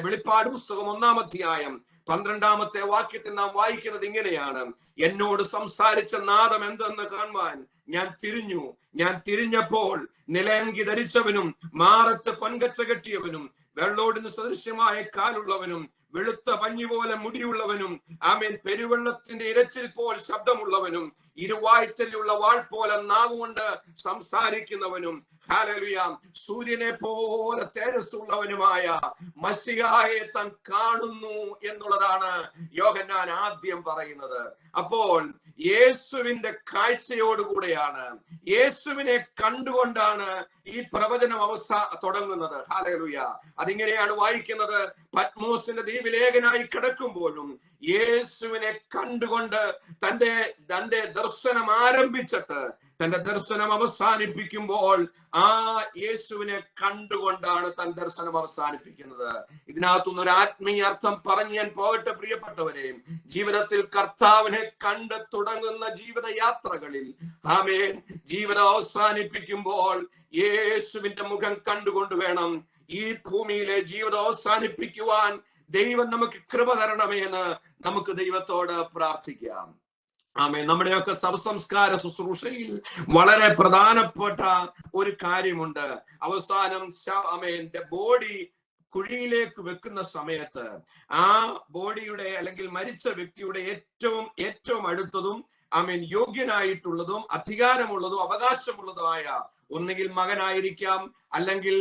വെളിപ്പാട് പുസ്തകം 1-ാം അധ്യായം 12-ാമത്തെ വാക്യത്തിൽ നാം വായിക്കുന്നത് ഇങ്ങനെയാണ്: എന്നോട് സംസാരിച്ച നാദം എന്തെന്ന് കാണുവാൻ ഞാൻ തിരിഞ്ഞപ്പോൾ നിലയങ്കി ധരിച്ചവനും മാറത്ത് പൊൻകച്ച കെട്ടിയവനും വെള്ളോടിന് സദൃശ്യമായ കാലുള്ളവനും വെളുത്ത പഞ്ഞിപോലെ മുടിയുള്ളവനും ആമേൻ പെരുവെള്ളത്തിന്റെ ഇരച്ചിൽ പോൽ ശബ്ദമുള്ളവനും ഇരുവായ്ത്തലുള്ള വാൾ പോലെ നാവുകൊണ്ട് സംസാരിക്കുന്നവനും ഹല്ലേലൂയ സൂര്യനെ പോലെ തേജസ്സുള്ളവനുമായ മശിഹായെ താൻ കാണുന്നു എന്നുള്ളതാണ് യോഹന്നാൻ ആദ്യം പറയുന്നത്. അപ്പോൾ യേശുവിന്റെ കാഴ്ചയോടുകൂടെയാണ്, യേശുവിനെ കണ്ടുകൊണ്ടാണ് ഈ പ്രവചനം തുടങ്ങുന്നത്. ഹല്ലേലൂയ. അതിങ്ങനെയാണ് വായിക്കുന്നത്: പത്മോസിന്റെ ദ്വീപിലേകനായി കിടക്കുമ്പോഴും യേശുവിനെ കണ്ടുകൊണ്ട് തന്റെ ദർശനം ആരംഭിച്ചിട്ട് തന്റെ ദർശനം അവസാനിപ്പിക്കുമ്പോൾ ആ യേശുവിനെ കണ്ടുകൊണ്ടാണ് തൻ ദർശനം അവസാനിപ്പിക്കുന്നത്. ഇതിനകത്തുനിന്ന് ഒരു ആത്മീയ അർത്ഥം പറഞ്ഞ് ഞാൻ പോകട്ടെ പ്രിയപ്പെട്ടവരെ. ജീവിതത്തിൽ കർത്താവിനെ കണ്ട് തുടങ്ങുന്ന ജീവിതയാത്രകളിൽ ആമേൻ ജീവിതം അവസാനിപ്പിക്കുമ്പോൾ യേശുവിന്റെ മുഖം കണ്ടുകൊണ്ട് വേണം ഈ ഭൂമിയിലെ ജീവിതം അവസാനിപ്പിക്കുവാൻ. ദൈവം നമുക്ക് കൃപ തരണമേ എന്ന് നമുക്ക് ദൈവത്തോട് പ്രാർത്ഥിക്കാം. ആമേൻ. നമ്മുടെയൊക്കെ ശവസംസ്കാര ശുശ്രൂഷയിൽ വളരെ പ്രധാനപ്പെട്ട ഒരു കാര്യമുണ്ട്. അവസാനം ബോഡി കുഴിയിലേക്ക് വെക്കുന്ന സമയത്ത് ആ ബോഡിയുടെ അല്ലെങ്കിൽ മരിച്ച വ്യക്തിയുടെ ഏറ്റവും അടുത്തതും ആമേൻ യോഗ്യനായിട്ടുള്ളതും അധികാരമുള്ളതും അവകാശമുള്ളതുമായ ഒന്നുകിൽ മകനായിരിക്കാം, അല്ലെങ്കിൽ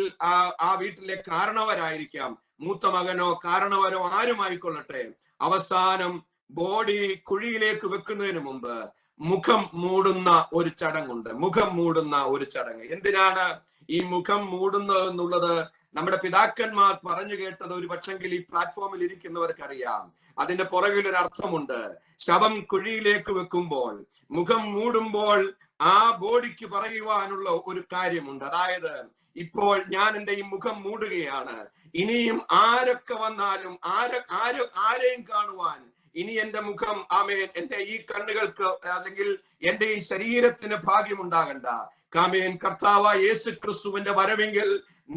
ആ വീട്ടിലെ കാരണവരായിരിക്കാം, മൂത്ത മകനോ കാരണവരോ ആരുമായിക്കൊള്ളട്ടെ. അവസാനം ബോഡി കുഴിയിലേക്ക് വെക്കുന്നതിന് മുമ്പ് മുഖം മൂടുന്ന ഒരു ചടങ്ങുണ്ട്. മുഖം മൂടുന്ന ഒരു ചടങ്ങ്. എന്തിനാണ് ഈ മുഖം മൂടുന്നത് എന്നുള്ളത് നമ്മുടെ പിതാക്കന്മാർ പറഞ്ഞു കേട്ടത് ഒരു പക്ഷെങ്കിൽ ഈ പ്ലാറ്റ്ഫോമിൽ ഇരിക്കുന്നവർക്കറിയാം. അതിന്റെ പുറകിൽ ഒരു അർത്ഥമുണ്ട്. ശവം കുഴിയിലേക്ക് വെക്കുമ്പോൾ മുഖം മൂടുമ്പോൾ ആ ബോഡിക്ക് പറയുവാനുള്ള ഒരു കാര്യമുണ്ട്. അതായത് ഇപ്പോൾ ഞാൻ എൻ്റെ ഈ മുഖം മൂടുകയാണ്. ഇനിയും ആരൊക്കെ വന്നാലും ആരെയും കാണുവാൻ ഇനി എന്റെ മുഖം ആമേൻ എന്റെ ഈ കണ്ണുകൾക്ക് അല്ലെങ്കിൽ എന്റെ ഈ ശരീരത്തിന് ഭാഗ്യമുണ്ടാകണ്ട. കാമേൻ കർത്താവായ യേശു ക്രിസ്തുവിന്റെ വരവെങ്കിൽ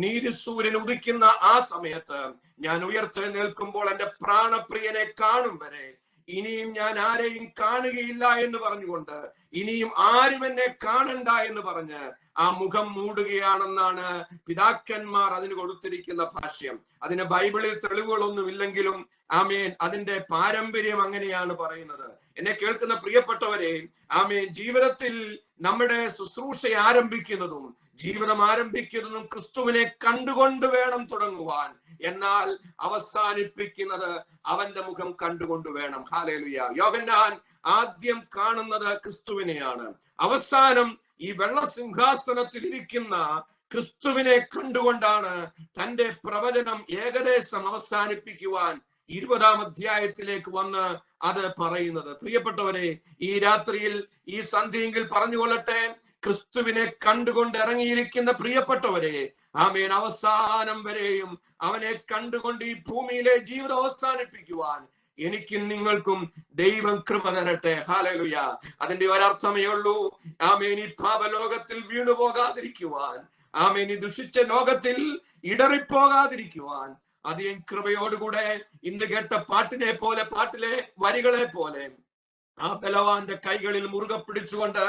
നീതിസൂര്യൻ ഉദിക്കുന്ന ആ സമയത്ത് ഞാൻ ഉയർത്തെഴുന്നേൽക്കുമ്പോൾ എന്റെ പ്രാണപ്രിയനെ കാണും വരെ ഇനിയും ഞാൻ ആരെയും കാണുകയില്ല എന്ന് പറഞ്ഞുകൊണ്ട് ഇനിയും ആരും എന്നെ കാണണ്ട എന്ന് പറഞ്ഞ് ആ മുഖം മൂടുകയാണെന്നാണ് പിതാക്കന്മാർ അതിന് കൊടുത്തിരിക്കുന്ന ഭാഷ്യം. അതിന് ബൈബിളിൽ തെളിവുകളൊന്നുമില്ലെങ്കിലും ആമേൻ അതിന്റെ പാരമ്പര്യം അങ്ങനെയാണ് പറയുന്നത്. എന്നെ കേൾക്കുന്ന പ്രിയപ്പെട്ടവരെ, ആമേൻ ജീവിതത്തിൽ നമ്മുടെ ശുശ്രൂഷ ആരംഭിക്കുന്നതും ജീവിതം ആരംഭിക്കുന്നതും ക്രിസ്തുവിനെ കണ്ടുകൊണ്ട് വേണം തുടങ്ങുവാൻ. എന്നാൽ അവസാനിപ്പിക്കുന്നത് അവന്റെ മുഖം കണ്ടുകൊണ്ട് വേണം. ഹല്ലേലൂയ. യോഹന്നാൻ ആദ്യം കാണുന്നത് ക്രിസ്തുവിനെയാണ്. അവസാനം ഈ വെള്ള സിംഹാസനത്തിൽ ഇരിക്കുന്ന ക്രിസ്തുവിനെ കണ്ടുകൊണ്ടാണ് തന്റെ പ്രവചനം ഏകദേശം അവസാനിപ്പിക്കുവാൻ 20-ാം അധ്യായത്തിലേക്ക് വന്ന് അത് പറയുന്നത്. പ്രിയപ്പെട്ടവരെ, ഈ രാത്രിയിൽ ഈ സന്ധ്യയെങ്കിൽ പറഞ്ഞുകൊള്ളട്ടെ, ക്രിസ്തുവിനെ കണ്ടുകൊണ്ട് ഇറങ്ങിയിരിക്കുന്ന പ്രിയപ്പെട്ടവരെ, ആമേൻ, അവസാനം വരെയും അവനെ കണ്ടുകൊണ്ട് ഈ ഭൂമിയിലെ ജീവിതം അവസാനിപ്പിക്കുവാൻ എനിക്കും നിങ്ങൾക്കും ദൈവം കൃപ തരട്ടെ. ഹല്ലേലൂയ. അതിന്റെ ഒരർത്ഥമേ ഉള്ളൂ, ആമേൻ, ഈ പാപലോകത്തിൽ വീണുപോകാതിരിക്കുവാൻ, ആമേൻ, ഈ ദുഷിച്ച ലോകത്തിൽ ഇടറിപ്പോകാതിരിക്കുവാൻ അധികം കൃപയോടുകൂടെ ഇന്ന് കേട്ട പാട്ടിനെ പോലെ, പാട്ടിലെ വരികളെ പോലെ ആ ബലവാന്റെ കൈകളിൽ മുറുകെ പിടിച്ചുകൊണ്ട്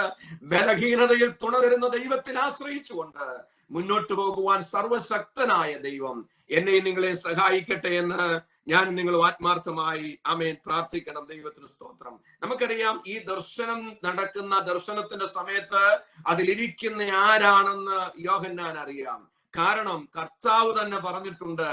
ബലഹീനതയിൽ തുണ തരുന്ന ദൈവത്തിൽ ആശ്രയിച്ചുകൊണ്ട് മുന്നോട്ട് പോകുവാൻ സർവശക്തനായ ദൈവം എന്നെ നിങ്ങളെ സഹായിക്കട്ടെ എന്ന് ഞാൻ നിങ്ങൾ ആത്മാർത്ഥമായി ആമേൻ പ്രാർത്ഥിക്കണം. ദൈവത്തിന് സ്തോത്രം. നമുക്കറിയാം, ഈ ദർശനം നടക്കുന്ന ദർശനത്തിന്റെ സമയത്ത് അതിലിരിക്കുന്ന ആരാണെന്ന് യോഹന്നാൻ അറിയാം. കാരണം കർത്താവ് തന്നെ പറഞ്ഞിട്ടുണ്ട്,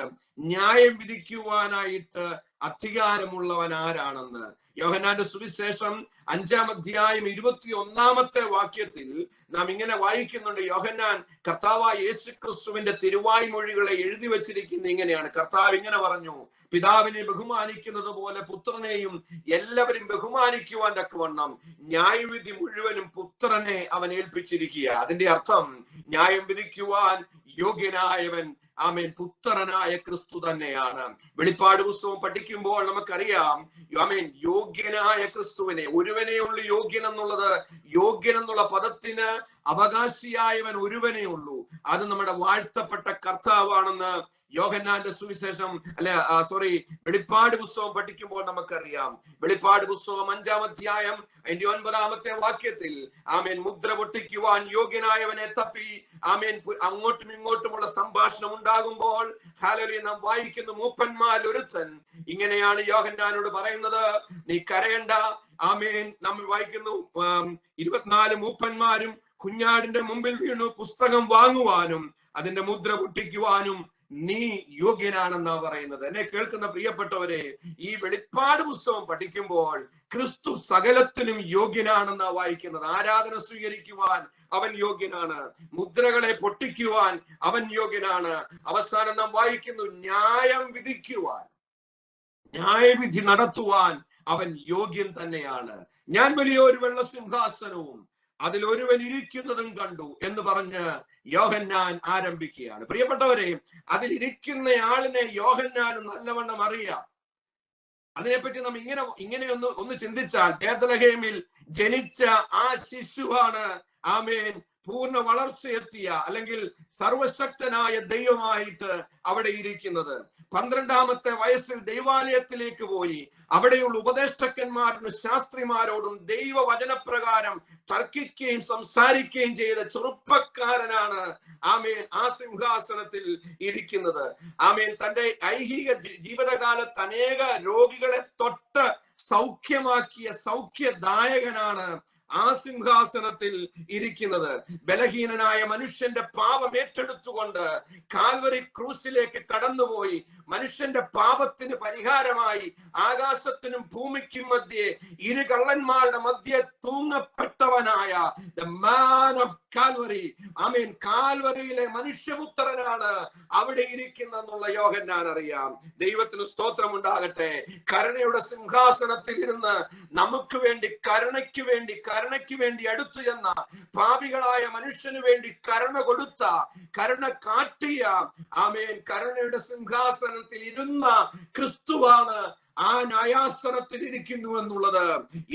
ന്യായം വിധിക്കുവാനായിട്ട് അധികാരമുള്ളവൻ ആരാണെന്ന്. യോഹന്നാന്റെ സുവിശേഷം 5-ാം അധ്യായം 21-ാമത്തെ വാക്യത്തിൽ നാം ഇങ്ങനെ വായിക്കുന്നുണ്ട്. യോഹന്നാൻ കർത്താവായ യേശു ക്രിസ്തുവിന്റെ തിരുവായ്മൊഴികളെ എഴുതി വെച്ചിരിക്കുന്ന ഇങ്ങനെയാണ്. കർത്താവ് ഇങ്ങനെ പറഞ്ഞു, പിതാവിനെ ബഹുമാനിക്കുന്നത് പോലെ പുത്രനെയും എല്ലാവരും ബഹുമാനിക്കുവാൻ തക്കവണ്ണം ന്യായവിധി മുഴുവനും പുത്രനെ അവൻ ഏൽപ്പിച്ചിരിക്കുക. അതിന്റെ അർത്ഥം ന്യായം വിധിക്കുവാൻ യോഗ്യനായവൻ ആമേൻ പുത്രനായ ക്രിസ്തു തന്നെയാണ്. വെളിപ്പാട് പുസ്തകം പഠിക്കുമ്പോൾ നമുക്കറിയാം, ആമേൻ, യോഗ്യനായ ക്രിസ്തുവിനെ, ഒരുവനേ ഉള്ളൂ യോഗ്യൻ എന്നുള്ളത്. യോഗ്യൻ എന്നുള്ള പദത്തിന് അവകാശിയായവൻ ഒരുവനേ ഉള്ളൂ. അത് നമ്മുടെ വാഴ്ത്തപ്പെട്ട കർത്താവാണെന്ന് യോഹന്നാന്റെ സുവിശേഷം വെളിപ്പാട് പുസ്തകം പഠിക്കുമ്പോൾ നമുക്കറിയാം. വെളിപ്പാട് പുസ്തകം 5-ാം അധ്യായം 9-ാമത്തെ വാക്യത്തിൽ ആമേൻ, മുദ്ര പൊട്ടിക്കുവാൻ യോഗ്യനായവനെ തപ്പി ആമേൻ അങ്ങോട്ടും ഇങ്ങോട്ടുമുള്ള സംഭാഷണം ഉണ്ടാകുമ്പോൾ ഹല്ലേലൂയ നാം വായിക്കുന്നു, മൂപ്പന്മാരിൽ ഒരുത്തൻ ഇങ്ങനെയാണ് യോഹന്നാനോട് പറയുന്നത്, നീ കരയണ്ട. ആമേൻ. നമ്മൾ വായിക്കുന്നു, 24 മൂപ്പന്മാരും കുഞ്ഞാടിന്റെ മുമ്പിൽ വീണു പുസ്തകം വാങ്ങുവാനും അതിന്റെ മുദ്ര പൊട്ടിക്കുവാനും നീ യോഗ്യനാണെന്നാ പറയുന്നത്. എന്നെ കേൾക്കുന്ന പ്രിയപ്പെട്ടവരെ, ഈ വെളിപ്പാട് പുസ്തകം പഠിക്കുമ്പോൾ ക്രിസ്തു സകലത്തിനും യോഗ്യനാണെന്നാ വായിക്കുന്നത്. ആരാധന സ്വീകരിക്കുവാൻ അവൻ യോഗ്യനാണ്, മുദ്രകളെ പൊട്ടിക്കുവാൻ അവൻ യോഗ്യനാണ്. അവസാനം നാം വായിക്കുന്നു, ന്യായം വിധിക്കുവാൻ, ന്യായവിധി നടത്തുവാൻ അവൻ യോഗ്യൻ തന്നെയാണ്. ഞാൻ വലിയൊരു വെള്ള സിംഹാസനവും അതിലൊരുവൻ ഇരിക്കുന്നതും കണ്ടു എന്ന് പറഞ്ഞ് യോഹന്നാൻ ആരംഭിക്കുകയാണ്. പ്രിയപ്പെട്ടവരെ, അതിലിരിക്കുന്ന ആളിനെ യോഹന്നാൻ നല്ലവണ്ണം അറിയാം. അതിനെപ്പറ്റി നാം ഇങ്ങനെ ഒന്ന് ചിന്തിച്ചാൽ, ബേത്ലഹേമിൽ ജനിച്ച ആ ശിശുവാണ് ആമേൻ പൂർണ്ണ വളർച്ചയെത്തിയ അല്ലെങ്കിൽ സർവശക്തനായ ദൈവമായിട്ട് അവിടെ ഇരിക്കുന്നത്. 12-ാമത്തെ വയസ്സിൽ ദൈവാലയത്തിലേക്ക് പോയി അവിടെയുള്ള ഉപദേഷ്ടാക്കന്മാരോടും ശാസ്ത്രിമാരോടും ദൈവവചനപ്രകാരം തർക്കിക്കുകയും സംസാരിക്കുകയും ചെയ്ത ചെറുപ്പക്കാരനാണ് ആമേൻ ആ സിംഹാസനത്തിൽ ഇരിക്കുന്നത്. ആമേൻ തന്റെ ഐഹിക ജീവിതകാലത്ത് അനേക രോഗികളെ തൊട്ട് സൗഖ്യമാക്കിയ സൗഖ്യദായകനാണ് ആ സിംഹാസനത്തിൽ ഇരിക്കുന്നത്. ബലഹീനനായ മനുഷ്യന്റെ പാപം ഏറ്റെടുത്തുകൊണ്ട് കാൽവരി ക്രൂസിലേക്ക് കടന്നുപോയി മനുഷ്യന്റെ പാപത്തിന് പരിഹാരമായി ആകാശത്തിനും ഭൂമിക്കും മധ്യേ ഇരു കള്ളന്മാരുടെ മധ്യേ തൂങ്ങപ്പെട്ടവനായ the man of Calvary, ആമേൻ, കാൽവരിയിലെ മനുഷ്യപുത്രനാണ് അവിടെ ഇരിക്കുന്നെന്നുള്ള യോഹന്നാൻ അറിയാം. ദൈവത്തിന് സ്തോത്രം ഉണ്ടാകട്ടെ. കരുണയുടെ സിംഹാസനത്തിൽ ഇരുന്ന് നമുക്ക് വേണ്ടി കരുണയ്ക്ക് വേണ്ടി അടുത്തു ചെന്ന പാപികളായ മനുഷ്യന് വേണ്ടി കരുണ കൊടുത്ത, കരുണ കാട്ടിയ ആമേൻ കരുണയുടെ സിംഹാസനത്തിൽ ഇരുന്ന ക്രിസ്തുവാണ് ആ ന്യായാസനത്തിൽ ഇരിക്കുന്നു എന്നുള്ളത്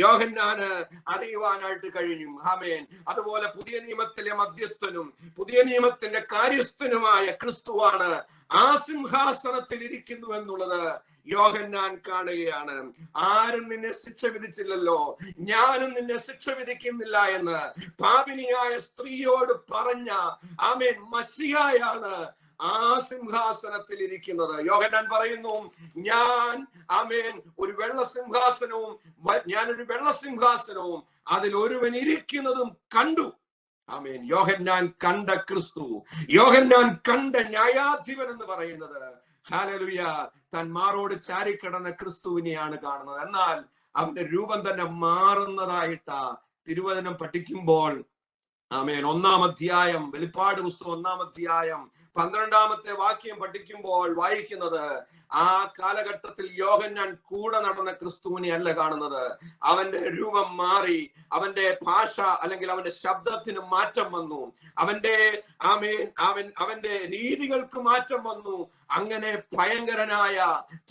യോഹന്നാന് അറിയുവാനായിട്ട് കഴിഞ്ഞു. ആമേൻ. അതുപോലെ പുതിയ നിയമത്തിലെ മധ്യസ്ഥനും പുതിയ നിയമത്തിന്റെ കാര്യസ്ഥനുമായ ക്രിസ്തുവാണ് ആ സിംഹാസനത്തിൽ ഇരിക്കുന്നു എന്നുള്ളത് യോഹന്നാൻ കാണുകയാണ്. ആരും നിന്നെ ശിക്ഷ വിധിച്ചില്ലല്ലോ, ഞാനും നിന്നെ ശിക്ഷ വിധിക്കുന്നില്ല എന്ന് പാപിനിയായ സ്ത്രീയോട് പറഞ്ഞ ആമേൻ മശിഹായാണ് ആ സിംഹാസനത്തിൽ ഇരിക്കുന്നത്. യോഹന്നാൻ പറയുന്നു, ഞാൻ ആമേൻ ഒരു വെള്ളസിംഹാസനവും ഞാനൊരു വെള്ളസിംഹാസനവും അതിൽ ഒരുവൻ ഇരിക്കുന്നതും കണ്ടു. ആമേൻ. യോഹന്നാൻ കണ്ട ക്രിസ്തു, യോഹന്നാൻ കണ്ട ന്യായാധിപൻ എന്ന് പറയുന്നത്, ഹല്ലേലൂയ, താൻ മാറോട് ചാരിക്കിടന്ന ക്രിസ്തുവിനെയാണ് കാണുന്നത്. എന്നാൽ അവന്റെ രൂപം തന്നെ മാറുന്നതായിട്ടാ തിരുവചനം പഠിക്കുമ്പോൾ, ആമേൻ, 1-ാം അധ്യായം, വെളിപ്പാട് പുസ്തകം 1-ാം അധ്യായം 12-ാമത്തെ വാക്യം പഠിക്കുമ്പോൾ വായിക്കുന്നത്, ആ കാലഘട്ടത്തിൽ യോഹന്നാൻ കൂടെ നടന്ന ക്രിസ്തുവിനെ അല്ല കാണുന്നത്. അവന്റെ രൂപം മാറി, അവന്റെ ഭാഷ അല്ലെങ്കിൽ അവന്റെ ശബ്ദത്തിന് മാറ്റം വന്നു, അവന്റെ അവന്റെ രീതികൾക്ക് മാറ്റം വന്നു. അങ്ങനെ ഭയങ്കരനായ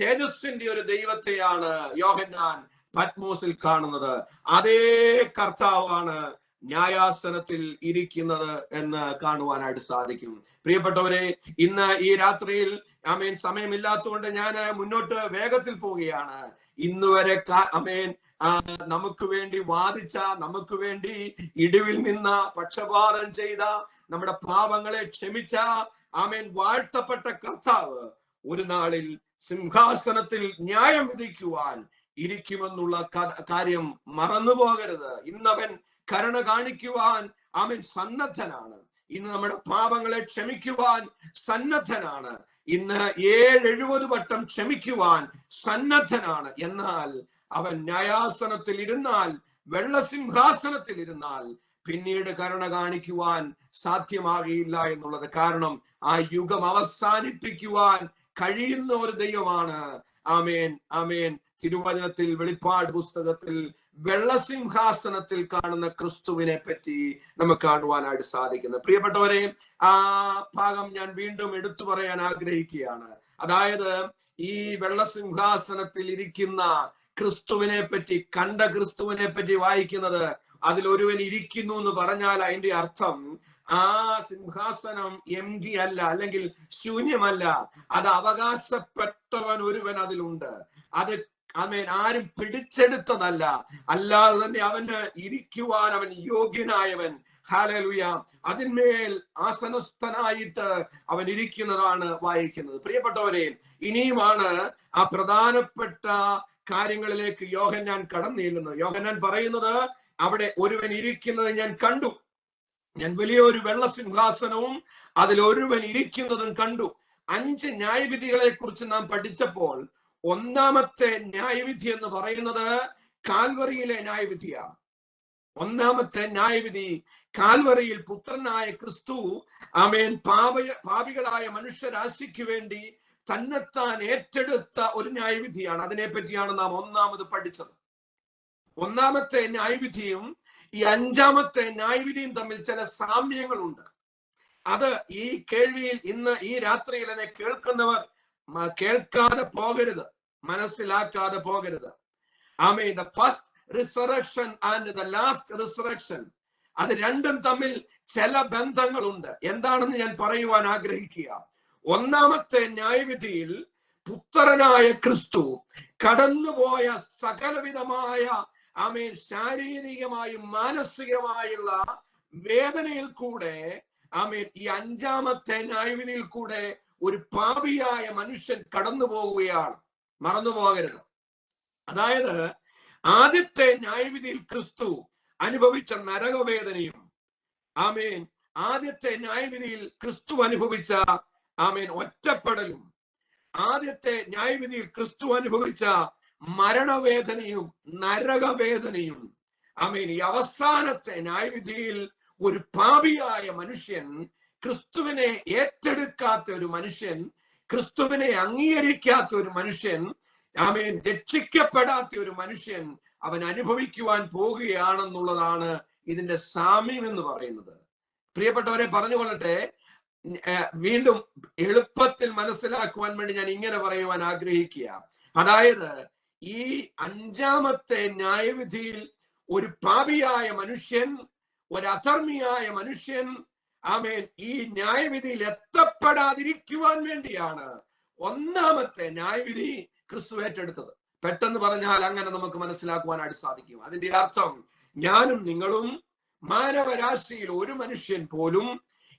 തേജസ്സിന്റെ ഒരു ദൈവത്തെയാണ് യോഹന്നാൻ പത്മോസിൽ കാണുന്നത്. അതേ കർത്താവാണ് ന്യായാസനത്തിൽ ഇരിക്കുന്നത് എന്ന് കാണുവാനായിട്ട് സാധിക്കും. പ്രിയപ്പെട്ടവരെ, ഇന്ന് ഈ രാത്രിയിൽ ആമേൻ സമയമില്ലാത്തതുകൊണ്ട് ഞാൻ മുന്നോട്ട് വേഗത്തിൽ പോവുകയാണ്. ഇന്ന് വരെ ആമേൻ നമുക്ക് വേണ്ടി വാദിച്ച, നമുക്ക് വേണ്ടി ഇടിവിൽ നിന്ന, പക്ഷപാതം ചെയ്ത, നമ്മുടെ പാപങ്ങളെ ക്ഷമിച്ച ആമേൻ വാഴ്ത്തപ്പെട്ട കർത്താവ് ഒരു നാളിൽ സിംഹാസനത്തിൽ ന്യായം വിധിക്കുവാൻ ഇരിക്കുമെന്നുള്ള കാര്യം മറന്നു പോകരുത്. ഇന്നവൻ കരുണ കാണിക്കുവാൻ അവൻ സന്നദ്ധനാണ്. ഇന്ന് നമ്മുടെ പാപങ്ങളെ ക്ഷമിക്കുവാൻ സന്നദ്ധനാണ്. ഇന്ന് 70 വട്ടം ക്ഷമിക്കുവാൻ സന്നദ്ധനാണ്. എന്നാൽ അവൻ ന്യായാസനത്തിൽ ഇരുന്നാൽ, വെള്ളസിംഹാസനത്തിൽ ഇരുന്നാൽ പിന്നീട് കരുണ കാണിക്കുവാൻ സാധ്യമാകില്ല എന്നുള്ളത്. കാരണം ആ യുഗം അവസാനിപ്പിക്കുവാൻ കഴിയുന്ന ഒരു ദൈവമാണ്. ആമേൻ, ആമേൻ. തിരുവചനത്തിൽ, വെളിപ്പാട് പുസ്തകത്തിൽ വെള്ളസിംഹാസനത്തിൽ കാണുന്ന ക്രിസ്തുവിനെ പറ്റി നമുക്ക് കാണുവാനായിട്ട് സാധിക്കുന്നത്. പ്രിയപ്പെട്ടവരെ, ആ ഭാഗം ഞാൻ വീണ്ടും എടുത്തു പറയാൻ ആഗ്രഹിക്കുകയാണ്. അതായത് ഈ വെള്ളസിംഹാസനത്തിൽ ഇരിക്കുന്ന ക്രിസ്തുവിനെ പറ്റി, കണ്ട ക്രിസ്തുവിനെ പറ്റി വായിക്കുന്നത്, അതിലൊരുവൻ ഇരിക്കുന്നു എന്ന് പറഞ്ഞാൽ അതിന്റെ അർത്ഥം ആ സിംഹാസനം എംറ്റി അല്ല, അല്ലെങ്കിൽ ശൂന്യമല്ല. അത് അവകാശപ്പെട്ടവൻ ഒരുവൻ അതിലുണ്ട്. അത് ആമേൻ ആരും പിടിച്ചെടുത്തതല്ല. അല്ലാതെ തന്നെ അവന് ഇരിക്കുവാൻ അവൻ യോഗ്യനായവൻ. ഹല്ലേലൂയ. അതിന്മേൽ ആസനസ്ഥനായിട്ട് അവൻ ഇരിക്കുന്നതാണ് വായിക്കുന്നത്. പ്രിയപ്പെട്ടവരെ, ഇനിയുമാണ് ആ പ്രധാനപ്പെട്ട കാര്യങ്ങളിലേക്ക് യോഹന്നാൻ കടന്നു ചെല്ലുന്നത്. യോഹന്നാൻ പറയുന്നത്, അവിടെ ഒരുവൻ ഇരിക്കുന്നത് ഞാൻ കണ്ടു. ഞാൻ വലിയൊരു വെള്ളസിംഹാസനവും അതിലൊരുവൻ ഇരിക്കുന്നതും കണ്ടു. 5 ന്യായവിധികളെ കുറിച്ച് നാം പഠിച്ചപ്പോൾ, 1-ാമത്തെ ന്യായവിധി എന്ന് പറയുന്നത് കാൽവറിയിലെ ന്യായവിധിയാണ്. 1-ാമത്തെ ന്യായവിധി കാൽവറിയിൽ പുത്രനായ ക്രിസ്തു ആമേൻ പാപികളായ മനുഷ്യരാശിക്ക് വേണ്ടി തന്നെത്താൻ ഏറ്റെടുത്ത ഒരു ന്യായവിധിയാണ്. അതിനെപ്പറ്റിയാണ് നാം 1-ാമത് പഠിച്ചത്. 1-ാമത്തെ ന്യായവിധിയും ഈ 5-ാമത്തെ ന്യായവിധിയും തമ്മിൽ ചില സാമ്യങ്ങളുണ്ട്. അത് ഈ കേൾവിയിൽ ഇന്ന് ഈ രാത്രിയിൽ എന്നെ കേൾക്കുന്നവർ കേൾക്കാതെ പോകരുത്, മനസ്സിലാക്കാതെ പോകരുത്. ആമേൻ. The first resurrection and the last resurrection, അത് രണ്ടും തമ്മിൽ ചില ബന്ധങ്ങളുണ്ട്. എന്താണെന്ന് ഞാൻ പറയുവാൻ ആഗ്രഹിക്കുക. 1-ാമത്തെ ന്യായവിധിയിൽ പുത്രനായ ക്രിസ്തു കടന്നുപോയ സകലവിധമായ ആമേൻ ശാരീരികമായും മാനസികമായുള്ള വേദനയിൽ കൂടെ, ആമേൻ, ഈ 5-ാമത്തെ ന്യായവിധിയിൽ കൂടെ ഒരു പാപിയായ മനുഷ്യൻ കടന്നു പോവുകയാണ്. മറന്നു പോകരുത്. അതായത് ആദ്യത്തെ ന്യായവിധിയിൽ ക്രിസ്തു അനുഭവിച്ച നരകവേദനയും, ആമേൻ, ആദ്യത്തെ ന്യായവിധിയിൽ ക്രിസ്തു അനുഭവിച്ച ആമേൻ ഒറ്റപ്പെടലും, ആദ്യത്തെ ന്യായവിധിയിൽ ക്രിസ്തു അനുഭവിച്ച മരണവേദനയും നരകവേദനയും, ആമേൻ, ഈ അവസാനത്തെ ന്യായവിധിയിൽ ഒരു പാപിയായ മനുഷ്യൻ, ക്രിസ്തുവിനെ ഏറ്റെടുക്കാത്ത ഒരു മനുഷ്യൻ, ക്രിസ്തുവിനെ അംഗീകരിക്കാത്ത ഒരു മനുഷ്യൻ, ആമേൻ, രക്ഷിക്കപ്പെടാത്ത ഒരു മനുഷ്യൻ അവൻ അനുഭവിക്കുവാൻ പോകുകയാണെന്നുള്ളതാണ് ഇതിന്റെ സാമ്യം എന്ന് പറയുന്നത്. പ്രിയപ്പെട്ടവരെ, പറഞ്ഞുകൊള്ളട്ടെ, വീണ്ടും എളുപ്പത്തിൽ മനസ്സിലാക്കുവാൻ വേണ്ടി ഞാൻ ഇങ്ങനെ പറയുവാൻ ആഗ്രഹിക്കുക. അതായത് ഈ 5-ാമത്തെ ന്യായവിധിയിൽ ഒരു പാപിയായ മനുഷ്യൻ, ഒരു അധർമ്മിയായ മനുഷ്യൻ, ആമേൻ, ഈ ന്യായവിധിയിൽ എത്തപ്പെടാതിരിക്കുവാൻ വേണ്ടിയാണ് 1-ാമത്തെ ന്യായവിധി ക്രിസ്തു ഏറ്റെടുത്തത്. പെട്ടെന്ന് പറഞ്ഞാൽ അങ്ങനെ നമുക്ക് മനസ്സിലാക്കുവാനായിട്ട് സാധിക്കും. അതിന്റെ അർത്ഥം, ഞാനും നിങ്ങളും, മാനവരാശിയിൽ ഒരു മനുഷ്യൻ പോലും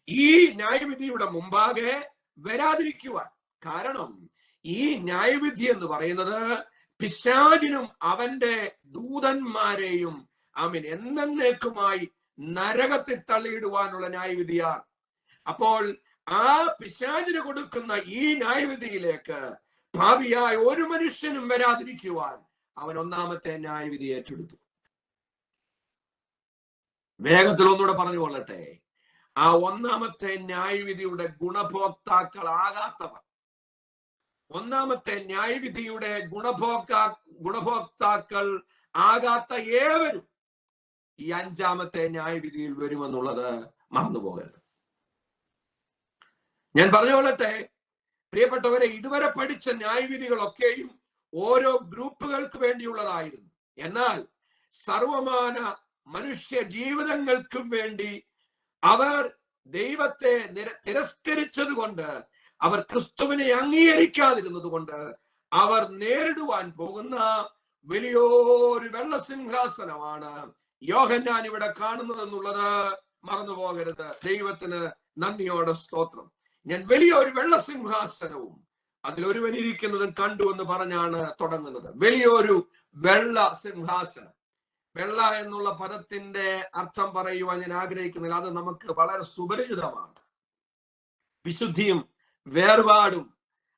ഈ ന്യായവിധിയുടെ മുമ്പാകെ വരാതിരിക്കുവാൻ. കാരണം ഈ ന്യായവിധി എന്ന് പറയുന്നത് പിശാചിനും അവന്റെ ദൂതന്മാരെയും ആമീൻ എന്നേക്കുമായി നരകത്തിൽ തള്ളിയിടുവാനുള്ള ന്യായവിധിയാണ്. അപ്പോൾ ആ പിശാചിന് കൊടുക്കുന്ന ഈ ന്യായവിധിയിലേക്ക് ഭാവിയായ ഒരു മനുഷ്യനും വരാതിരിക്കുവാൻ അവൻ ഒന്നാമത്തെ ന്യായവിധി ഏറ്റെടുത്തു. വേഗത്തിൽ ഒന്നുകൂടെ പറഞ്ഞുകൊള്ളട്ടെ. ആ ഒന്നാമത്തെ ന്യായവിധിയുടെ ഗുണഭോക്താക്കളാകാത്തവർ, ഒന്നാമത്തെ ന്യായവിധിയുടെ ഗുണഭോക്താക്കൾ ആകാത്ത ഏവരും ഈ അഞ്ചാമത്തെ ന്യായവിധിയിൽ വരുമെന്നുള്ളത് മറന്നുപോകരുത്. ഞാൻ പറഞ്ഞുകൊള്ളട്ടെ പ്രിയപ്പെട്ടവരെ, ഇതുവരെ പഠിച്ച ന്യായവിധികളൊക്കെയും ഓരോ ഗ്രൂപ്പുകൾക്ക് വേണ്ടിയുള്ളതായിരുന്നു. എന്നാൽ സർവമാന മനുഷ്യ ജീവിതങ്ങൾക്കും വേണ്ടി അവർ ദൈവത്തെ തിരസ്കരിച്ചത് കൊണ്ട്, അവർ ക്രിസ്തുവിനെ അംഗീകരിക്കാതിരുന്നത് കൊണ്ട് അവർ നേരിടുവാൻ പോകുന്ന വലിയൊരു വെള്ളസിംഹാസനമാണ് യോഹന്നാൻ ഇവിടെ കാണുന്നത് എന്നുള്ളത് മറന്നു പോകരുത്. ദൈവത്തിന് നന്ദിയോടെ സ്തോത്രം. ഞാൻ വലിയൊരു വെള്ളസിംഹാസനവും അതിലൊരുവൻ ഇരിക്കുന്നതും കണ്ടു എന്ന് പറഞ്ഞാണ് തുടങ്ങുന്നത്. വലിയൊരു വെള്ള സിംഹാസനം. വെള്ള എന്നുള്ള പദത്തിന്റെ അർത്ഥം പറയുവാൻ ഞാൻ ആഗ്രഹിക്കുന്നില്ല, അത് നമുക്ക് വളരെ സുപരിചിതമാണ്. വിശുദ്ധിയും വേർപാടും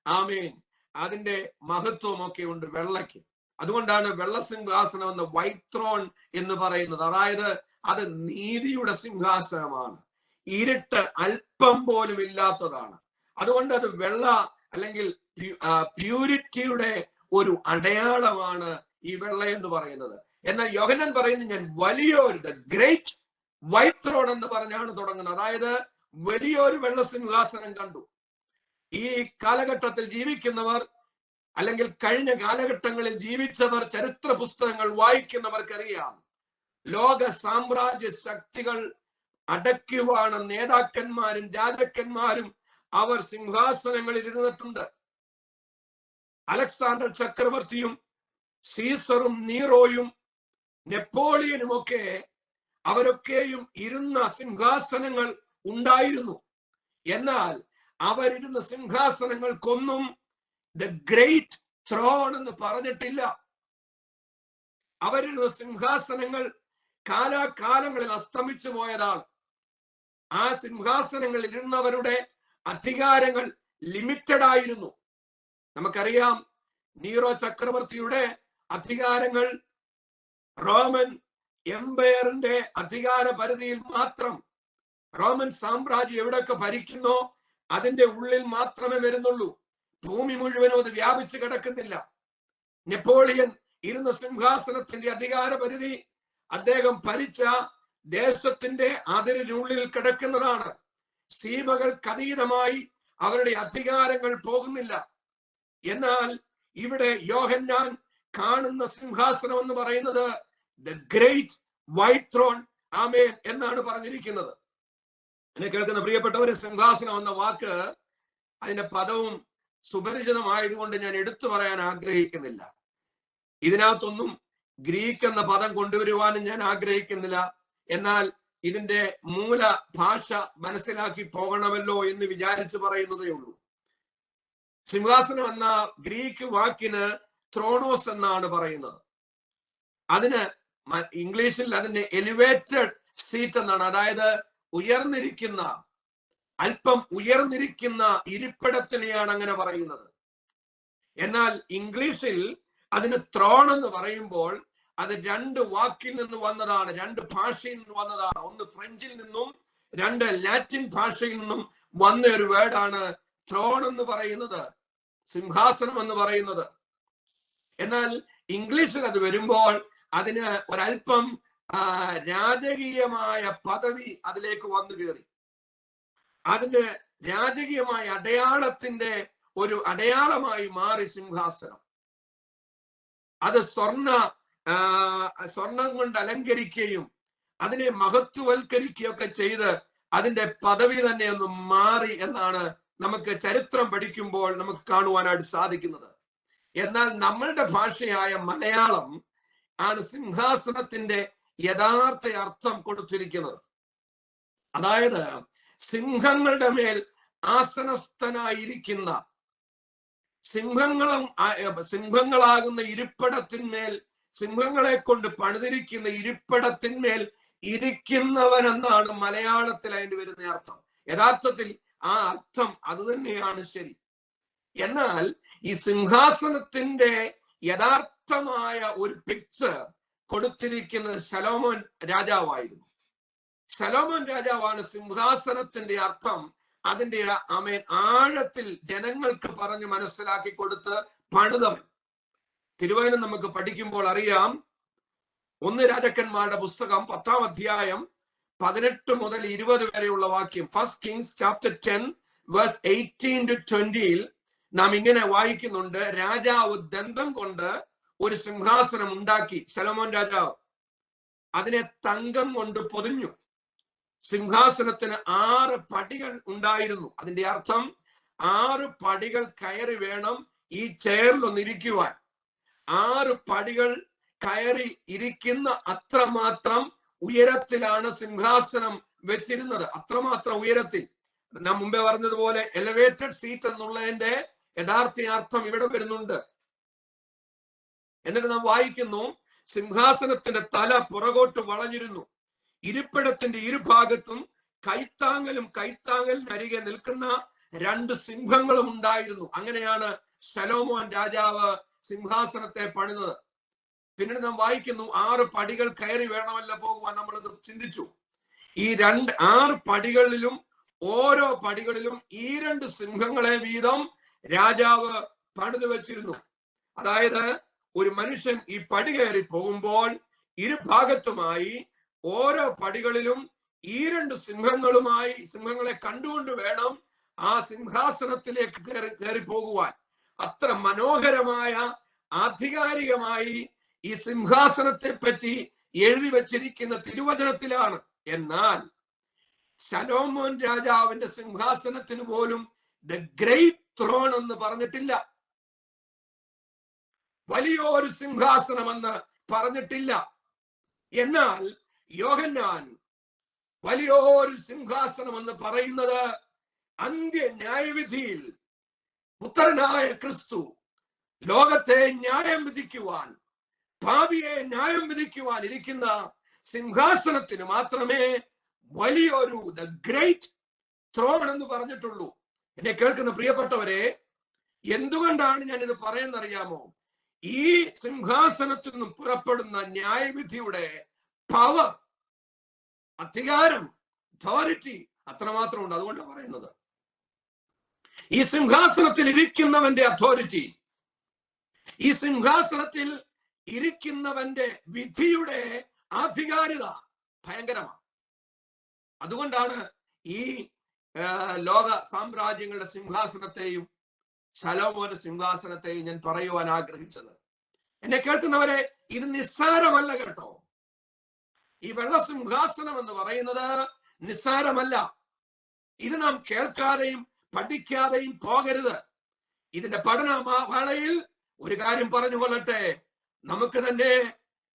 ആമേൻ അതിന്റെ മഹത്വം ഒക്കെ ഉണ്ട് വെള്ളയ്ക്ക്. അതുകൊണ്ടാണ് വെള്ളസിംഹാസനം എന്ന വൈറ്റ് ത്രോൺ എന്ന് പറയുന്നത്. അതായത് അത് നീതിയുടെ സിംഹാസനമാണ്, ഇരുട്ട് അല്പം പോലും ഇല്ലാത്തതാണ്. അതുകൊണ്ട് അത് വെള്ള അല്ലെങ്കിൽ പ്യൂരിറ്റിയുടെ ഒരു അടയാളമാണ് ഈ വെള്ള എന്ന് പറയുന്നത്. എന്നാൽ യോഹന്നാൻ പറയുന്നത് ഞാൻ വലിയൊരു ഗ്രേറ്റ് വൈറ്റ് ത്രോൺ എന്ന് പറഞ്ഞാണ് തുടങ്ങുന്നത്. അതായത് വലിയൊരു വെള്ളസിംഹാസനം കണ്ടു. ഈ കാലഘട്ടത്തിൽ ജീവിക്കുന്നവർ അല്ലെങ്കിൽ കഴിഞ്ഞ കാലഘട്ടങ്ങളിൽ ജീവിച്ചവർ, ചരിത്ര പുസ്തകങ്ങൾ വായിക്കുന്നവർക്കറിയാം, ലോക സാമ്രാജ്യ ശക്തികൾ അടയ്ക്കുവാണ് നേതാക്കന്മാരും രാജാക്കന്മാരും അവർ സിംഹാസനങ്ങളിൽ ഇരുന്നിട്ടുണ്ട്. അലക്സാണ്ടർ ചക്രവർത്തിയും സീസറും നീറോയും നെപ്പോളിയനും ഒക്കെ അവരൊക്കെയും ഇരുന്ന സിംഹാസനങ്ങൾ ഉണ്ടായിരുന്നു. എന്നാൽ അവരിരുന്ന സിംഹാസനങ്ങൾക്കൊന്നും ദ ഗ്രേറ്റ് ത്രോൺ എന്ന് പറഞ്ഞിട്ടില്ല. അവരിരുന്ന സിംഹാസനങ്ങൾ കാലാകാലങ്ങളിൽ അസ്തമിച്ചു പോയതാണ്. ആ സിംഹാസനങ്ങളിൽ ഇരുന്നവരുടെ അധികാരങ്ങൾ ലിമിറ്റഡ് ആയിരുന്നു. നമുക്കറിയാം, നീറോ ചക്രവർത്തിയുടെ അധികാരങ്ങൾ റോമൻ എംപയറിന്റെ അധികാര പരിധിയിൽ മാത്രം, റോമൻ സാമ്രാജ്യം എവിടെയൊക്കെ ഭരിക്കുന്നോ അതിന്റെ ഉള്ളിൽ മാത്രമേ വരുന്നുള്ളൂ. ഭൂമി മുഴുവനും അത് വ്യാപിച്ചു കിടക്കുന്നില്ല. നെപ്പോളിയൻ ഇരുന്ന സിംഹാസനത്തിന്റെ അധികാര പരിധി അദ്ദേഹം ഭരിച്ച ദേശത്തിന്റെ അതിരിനുള്ളിൽ കിടക്കുന്നതാണ്. സീമകൾക്കതീതമായി അവരുടെ അധികാരങ്ങൾ പോകുന്നില്ല. എന്നാൽ ഇവിടെ യോഹന്നാൻ കാണുന്ന സിംഹാസനം എന്ന് പറയുന്നത് ദ ഗ്രേറ്റ് വൈറ്റ് ത്രോൺ ആമേൻ എന്നാണ് പറഞ്ഞിരിക്കുന്നത്. എന്നെ കേൾക്കുന്ന പ്രിയപ്പെട്ടവരെ, സിംഹാസനം എന്ന വാക്ക് അതിന്റെ പദവും സുപരിചിതമായതുകൊണ്ട് ഞാൻ എടുത്തു പറയാൻ ആഗ്രഹിക്കുന്നില്ല. ഇതിനകത്തൊന്നും ഗ്രീക്ക് എന്ന പദം കൊണ്ടുവരുവാനും ഞാൻ ആഗ്രഹിക്കുന്നില്ല. എന്നാൽ ഇതിന്റെ മൂല ഭാഷ മനസ്സിലാക്കി പോകണമല്ലോ എന്ന് വിചാരിച്ച് പറയുന്നതേ ഉള്ളൂ. സിംഹാസനം എന്ന ഗ്രീക്ക് വാക്കിന് ത്രോണോസ് എന്നാണ് പറയുന്നത്. അതിന് ഇംഗ്ലീഷിൽ അതിന് എലിവേറ്റഡ് സീറ്റ് എന്നാണ്. അതായത് ഉയർന്നിരിക്കുന്ന, അല്പം ഉയർന്നിരിക്കുന്ന ഇരിപ്പിടത്തിനെയാണ് അങ്ങനെ പറയുന്നത്. എന്നാൽ ഇംഗ്ലീഷിൽ അതിന് ത്രോൺ എന്ന് പറയുമ്പോൾ അത് രണ്ട് വാക്കിൽ നിന്ന് വന്നതാണ്, രണ്ട് ഭാഷയിൽ നിന്ന് വന്നതാണ്. ഒന്ന് ഫ്രഞ്ചിൽ നിന്നും രണ്ട് ലാറ്റിൻ ഭാഷയിൽ നിന്നും വന്ന ഒരു വേർഡാണ് ത്രോൺ എന്ന് പറയുന്നത്, സിംഹാസനം എന്ന് പറയുന്നത്. എന്നാൽ ഇംഗ്ലീഷിൽ അത് വരുമ്പോൾ അതിന് ഒരല്പം രാജകീയമായ പദവി അതിലേക്ക് വന്നു കയറി. അതിന്റെ രാജകീയമായ അടയാളത്തിന്റെ ഒരു അടയാളമായി മാറി സിംഹാസനം. അത് സ്വർണം കൊണ്ട് അലങ്കരിക്കുകയും അതിനെ മഹത്വവൽക്കരിക്കുകയൊക്കെ ചെയ്ത് അതിന്റെ പദവി തന്നെ ഒന്ന് മാറി എന്നാണ് നമുക്ക് ചരിത്രം പഠിക്കുമ്പോൾ നമുക്ക് കാണുവാനായിട്ട് സാധിക്കുന്നത്. എന്നാൽ നമ്മളുടെ ഭാഷയായ മലയാളം ആണ് സിംഹാസനത്തിന്റെ യഥാർത്ഥ അർത്ഥം കൊടുത്തിരിക്കുന്നത്. അതായത് സിംഹങ്ങളുടെ മേൽ ആസനസ്ഥനായിരിക്കുന്ന സിംഹങ്ങളാകുന്ന ഇരിപ്പിടത്തിന്മേൽ, സിംഹങ്ങളെ കൊണ്ട് പണിതിരിക്കുന്ന ഇരിപ്പിടത്തിന്മേൽ ഇരിക്കുന്നവൻ എന്നാണ് മലയാളത്തിൽ അതിന് വരുന്ന അർത്ഥം. യഥാർത്ഥത്തിൽ ആ അർത്ഥം അത് തന്നെയാണ് ശരി. എന്നാൽ ഈ സിംഹാസനത്തിന്റെ യഥാർത്ഥമായ ഒരു പിക്ചർ കൊടുത്തിരിക്കുന്നത് ശലോമോൻ രാജാവായിരുന്നു. ശലോമോൻ രാജാവാണ് സിംഹാസനത്തിന്റെ അർത്ഥം അതിന്റെ ആഴത്തിൽ ജനങ്ങൾക്ക് പറഞ്ഞ് മനസ്സിലാക്കി കൊടുത്ത് പണിതവൻ. തിരുവചനം നമുക്ക് പഠിക്കുമ്പോൾ അറിയാം. 1 രാജാക്കന്മാരുടെ പുസ്തകം 10-ാം അധ്യായം 18 മുതൽ 20 വരെയുള്ള വാക്യം, 1 Kings chapter 10 verse 18 to 20 നാം ഇങ്ങനെ വായിക്കുന്നുണ്ട്. രാജാവ് ദന്തം കൊണ്ട് ഒരു സിംഹാസനം ഉണ്ടാക്കി. ശലോമോൻ രാജാവ് അതിനെ തങ്കം കൊണ്ട് പൊതിഞ്ഞു. സിംഹാസനത്തിന് 6 പടികൾ ഉണ്ടായിരുന്നു. അതിന്റെ അർത്ഥം 6 പടികൾ കയറി വേണം ഈ ചെയറിലൊന്നിരിക്കുവാൻ. 6 പടികൾ കയറി ഇരിക്കുന്ന അത്രമാത്രം ഉയരത്തിലാണ് സിംഹാസനം വെച്ചിരുന്നത്. അത്രമാത്രം ഉയരത്തിൽ. നാം മുമ്പേ പറഞ്ഞതുപോലെ എലിവേറ്റഡ് സീറ്റ് എന്നുള്ളതിന്റെ യഥാർത്ഥ അർത്ഥം ഇവിടെ വരുന്നുണ്ട്. എന്നിട്ട് നാം വായിക്കുന്നു, സിംഹാസനത്തിന്റെ തല പുറകോട്ട് വളഞ്ഞിരുന്നു. ഇരിപ്പിടത്തിന്റെ ഇരുഭാഗത്തും കൈത്താങ്ങലിനരികെ നിൽക്കുന്ന 2 സിംഹങ്ങളും ഉണ്ടായിരുന്നു. അങ്ങനെയാണ് ശലോമോൻ രാജാവ് സിംഹാസനത്തെ പണിതത്. പിന്നീട് നാം വായിക്കുന്നു, 6 പടികൾ കയറി വേണമല്ല പോകുവാൻ. നമ്മളത് ചിന്തിച്ചു. ഈ 6 പടികളിലും ഓരോ പടികളിലും ഈ 2 സിംഹങ്ങളെ വീതം രാജാവ് പണിത് വെച്ചിരുന്നു. അതായത് ഒരു മനുഷ്യൻ ഈ പടി കയറി പോകുമ്പോൾ ഇരുഭാഗത്തുമായി ഓരോ പടികളിലും ഈ 2 സിംഹങ്ങളെ കണ്ടുകൊണ്ട് വേണം ആ സിംഹാസനത്തിലേക്ക് കയറി പോകുവാൻ. അത്ര മനോഹരമായ ആധികാരികമായി ഈ സിംഹാസനത്തെ പറ്റി എഴുതി വച്ചിരിക്കുന്ന തിരുവചനത്തിലാണ്. എന്നാൽ ശലോമോൻ രാജാവിന്റെ സിംഹാസനത്തിന് പോലും ദ ഗ്രേറ്റ് ത്രോൺ എന്ന് പറഞ്ഞിട്ടില്ല, വലിയൊരു സിംഹാസനമെന്ന് പറഞ്ഞിട്ടില്ല. എന്നാൽ യോഹന്നാൻ വലിയൊരു സിംഹാസനം എന്ന് പറയുന്നത് അന്ത്യ ന്യായവിധിയിൽ പുത്രനായ ക്രിസ്തു ലോകത്തെ ന്യായം വിധിക്കുവാൻ, ഭാവിയെ ന്യായം വിധിക്കുവാൻ ഇരിക്കുന്ന സിംഹാസനത്തിന് മാത്രമേ വലിയൊരു ദ ഗ്രേറ്റ് ത്രോൺ എന്ന് പറഞ്ഞിട്ടുള്ളൂ. എന്നെ കേൾക്കുന്ന പ്രിയപ്പെട്ടവരെ, എന്തുകൊണ്ടാണ് ഞാൻ ഇത് പറയുന്നറിയാമോ? ഈ സിംഹാസനത്തിൽ നിന്നും പുറപ്പെടുന്ന ന്യായവിധിയുടെ പവർ, അധികാരം, അതോറിറ്റി അത്രമാത്രം ഉണ്ട്. അതുകൊണ്ടാണ് പറയുന്നത് ഈ സിംഹാസനത്തിൽ ഇരിക്കുന്നവന്റെ അതോറിറ്റി, ഈ സിംഹാസനത്തിൽ ഇരിക്കുന്നവന്റെ വിധിയുടെ ആധികാരികത ഭയങ്കരമാണ്. അതുകൊണ്ടാണ് ഈ ലോക സാമ്രാജ്യങ്ങളുടെ സിംഹാസനത്തെയും ശലോമോന്റെ സിംഹാസനത്തെയും ഞാൻ പറയുവാൻ ആഗ്രഹിച്ചത്. എന്നെ കേൾക്കുന്നവരെ, ഇത് നിസ്സാരമല്ല കേട്ടോ. ഈ വെള്ള സിംഹാസനം എന്ന് പറയുന്നത് നിസ്സാരമല്ല. ഇത് നാം കേൾക്കാതെയും പഠിക്കാതെയും പോകരുത്. ഇതിന്റെ പഠനവേളയിൽ ഒരു കാര്യം പറഞ്ഞു കൊള്ളട്ടെ, നമുക്ക് തന്നെ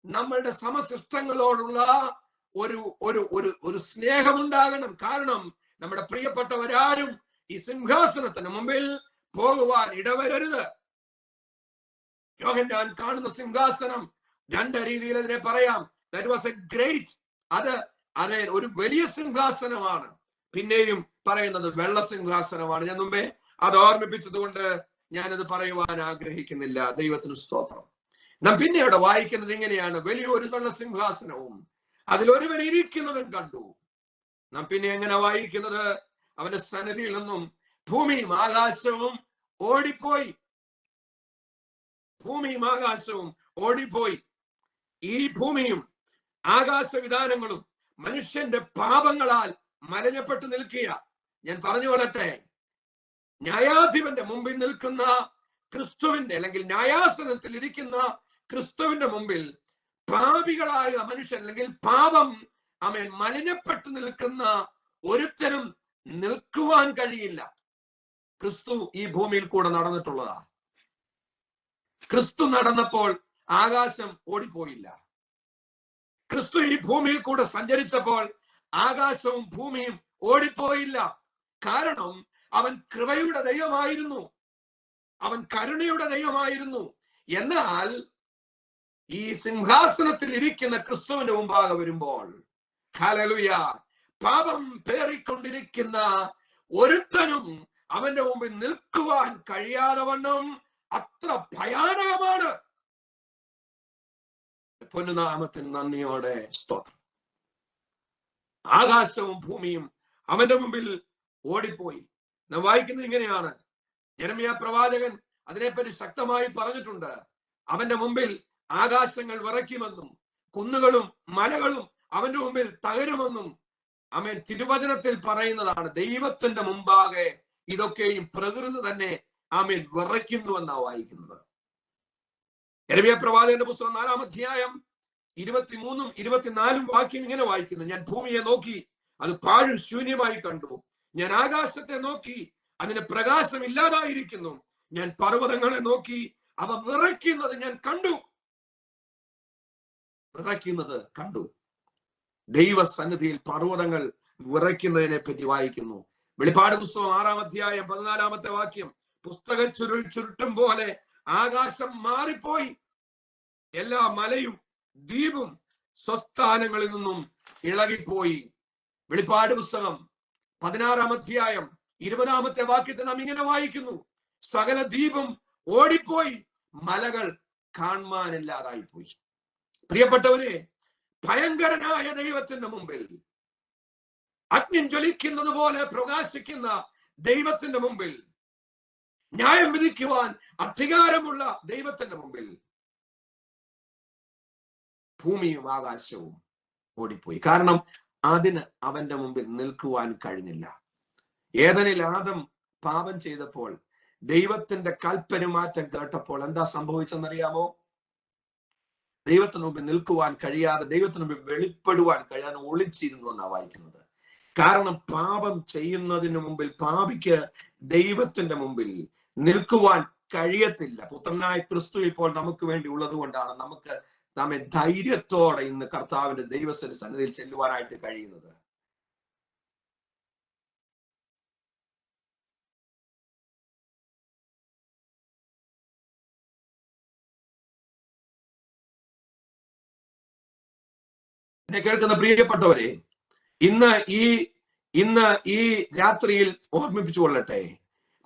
നമ്മളുടെ സമസൃഷ്ടങ്ങളോടുള്ള ഒരു ഒരു ഒരു ഒരു സ്നേഹമുണ്ടാകണം. കാരണം നമ്മുടെ പ്രിയപ്പെട്ടവരാരും ഈ സിംഹാസനത്തിന് മുമ്പിൽ പോകുവാൻ ഇടവരരുത്. യോഹന്നാൻ കാണുന്ന സിംഹാസനം 2 രീതിയിൽ അതിനെ പറയാം. ദാറ്റ് വാസ് എ ഗ്രേറ്റ്, അത് ഒരു വലിയ സിംഹാസനമാണ്. പിന്നെയും പറയുന്നത് വെള്ള സിംഹാസനമാണ്. ഞാൻ മുമ്പേ അത് ഓർമ്മിപ്പിച്ചത് കൊണ്ട് ഞാനത് പറയുവാൻ ആഗ്രഹിക്കുന്നില്ല. ദൈവത്തിന് സ്തോത്രം. നാം പിന്നെ അവിടെ വായിക്കുന്നത് ഇങ്ങനെയാണ്, വലിയൊരു വെള്ള സിംഹാസനവും അതിലൊരുവൻ ഇരിക്കുന്നതും കണ്ടു. നാം പിന്നെ എങ്ങനെ വായിക്കുന്നത്, അവന്റെ സന്നിധിയിൽ നിന്നും ഭൂമിയും ആകാശവും ഓടിപ്പോയി. ഭൂമിയും ആകാശവും ഓടിപ്പോയി. ഈ ഭൂമിയും ആകാശവിധാനങ്ങളും മനുഷ്യന്റെ പാപങ്ങളാൽ മലിനപ്പെട്ടു നിൽക്കുക. ഞാൻ പറഞ്ഞു കൊള്ളട്ടെ, ന്യായാധിപന്റെ മുമ്പിൽ നിൽക്കുന്ന ക്രിസ്തുവിന്റെ, അല്ലെങ്കിൽ ന്യായാസനത്തിൽ ഇരിക്കുന്ന ക്രിസ്തുവിന്റെ മുമ്പിൽ പാപികളായ മനുഷ്യൻ, അല്ലെങ്കിൽ പാപം അവൻ മലിനപ്പെട്ടു നിൽക്കുന്ന ഒരുത്തരും നിൽക്കുവാൻ കഴിയില്ല. ക്രിസ്തു ഈ ഭൂമിയിൽ കൂടെ നടന്നിട്ടുള്ളതാ. ക്രിസ്തു നടന്നപ്പോൾ ആകാശം ഓടിപ്പോയില്ല. ക്രിസ്തു ഈ ഭൂമിയിൽ കൂടെ സഞ്ചരിച്ചപ്പോൾ ആകാശവും ഭൂമിയും ഓടിപ്പോയില്ല. കാരണം അവൻ കൃപയുടെ ദൈവമായിരുന്നു, അവൻ കരുണയുടെ ദൈവമായിരുന്നു. എന്നാൽ ഈ സിംഹാസനത്തിൽ ഇരിക്കുന്ന ക്രിസ്തുവിന്റെ മുമ്പാകെ വരുമ്പോൾ, ഹല്ലേലൂയ, പാപം പേറിക്കൊണ്ടിരിക്കുന്ന ഒരുത്തനും അവന്റെ മുമ്പിൽ നിൽക്കുവാൻ കഴിയാതെ വണ്ണം അത്ര ഭയാനകമാണ്. പൊന്നുനാമത്തിന് നന്ദിയോടെ സ്തോത്രം. ആകാശവും ഭൂമിയും അവന്റെ മുമ്പിൽ ഓടിപ്പോയി. നാം വായിക്കുന്നത് ഇങ്ങനെയാണ്. യെരമ്യാ പ്രവാചകൻ അതിനെപ്പറ്റി ശക്തമായി പറഞ്ഞിട്ടുണ്ട്. അവന്റെ മുമ്പിൽ ആകാശങ്ങൾ വിറയ്ക്കുമെന്നും കുന്നുകളും മലകളും അവന്റെ മുമ്പിൽ തകരുമെന്നും അവൻ തിരുവചനത്തിൽ പറയുന്നതാണ്. ദൈവത്തിന്റെ മുമ്പാകെ ഇതൊക്കെയും പ്രകൃതി തന്നെ ആമേൻ വിറയ്ക്കുന്നുവെന്നാണ് വായിക്കുന്നത്. യെരമ്യാ പ്രവാചകന്റെ പുസ്തകം 4-ാം അധ്യായം 23-ഉം 24-ഉം വാക്യം ഇങ്ങനെ വായിക്കുന്നു. ഞാൻ ഭൂമിയെ നോക്കി, അത് പാഴും ശൂന്യമായി കണ്ടു. ഞാൻ ആകാശത്തെ നോക്കി, അതിന് പ്രകാശം ഇല്ലാതായിരിക്കുന്നു. ഞാൻ പർവ്വതങ്ങളെ നോക്കി, അവ വിറയ്ക്കുന്നത് ഞാൻ കണ്ടു. വിറയ്ക്കുന്നത് കണ്ടു. ദൈവസന്നിധിയിൽ പർവ്വതങ്ങൾ വിറയ്ക്കുന്നതിനെ പറ്റി വായിക്കുന്നു. വെളിപ്പാട് പുസ്തകം 6-ാം അധ്യായം 14-ാമത്തെ വാക്യം, പുസ്തക ചുരുൾ ചുരുട്ടും പോലെ ആകാശം മാറിപ്പോയി, എല്ലാ മലയും ദ്വീപും സ്വസ്ഥാനങ്ങളിൽ നിന്നും ഇളകിപ്പോയി. വെളിപ്പാട് പുസ്തകം 16-ാം അധ്യായം 20-ാമത്തെ വാക്യത്തെ നാം ഇങ്ങനെ വായിക്കുന്നു. സകല ദ്വീപും ഓടിപ്പോയി, മലകൾ കാണുവാനില്ലാതായി പോയി. പ്രിയപ്പെട്ടവരെ, ഭയങ്കരനായ ദൈവത്തിന്റെ മുമ്പിൽ, അഗ്നി ജ്വലിക്കുന്നത് പോലെ പ്രകാശിക്കുന്ന ദൈവത്തിന്റെ മുമ്പിൽ, ന്യായം വിധിക്കുവാൻ അധികാരമുള്ള ദൈവത്തിന്റെ മുമ്പിൽ ഭൂമിയും ആകാശവും ഓടിപ്പോയി. കാരണം അതിന് അവന്റെ മുമ്പിൽ നിൽക്കുവാൻ കഴിഞ്ഞില്ല. ഏദനിൽ ആദം പാപം ചെയ്തപ്പോൾ, ദൈവത്തിന്റെ കൽപ്പരുമാറ്റം കേട്ടപ്പോൾ എന്താ സംഭവിച്ചെന്നറിയാമോ? ദൈവത്തിന് മുമ്പിൽ നിൽക്കുവാൻ കഴിയാതെ, ദൈവത്തിന് മുമ്പിൽ വെളിപ്പെടുവാൻ കഴിയാതെ ഒളിച്ചിരുന്നു എന്നാണ് വായിക്കുന്നത്. കാരണം പാപം ചെയ്യുന്നതിന് മുമ്പിൽ പാപിക്ക് ദൈവത്തിന്റെ മുമ്പിൽ നിൽക്കുവാൻ കഴിയത്തില്ല. പുത്രനായ ക്രിസ്തു ഇപ്പോൾ നമുക്ക് വേണ്ടി ഉള്ളത് കൊണ്ടാണ് നമുക്ക് നമ്മെ ധൈര്യത്തോടെ ഇന്ന് കർത്താവിന്റെ ദൈവത്തിന്റെ സന്നിധിയിൽ ചെല്ലുവാനായിട്ട് കഴിയുന്നത്. എന്നെ കേൾക്കുന്ന പ്രിയപ്പെട്ടവരെ, ഇന്ന് ഈ രാത്രിയിൽ ഓർമ്മിപ്പിച്ചു കൊള്ളട്ടെ,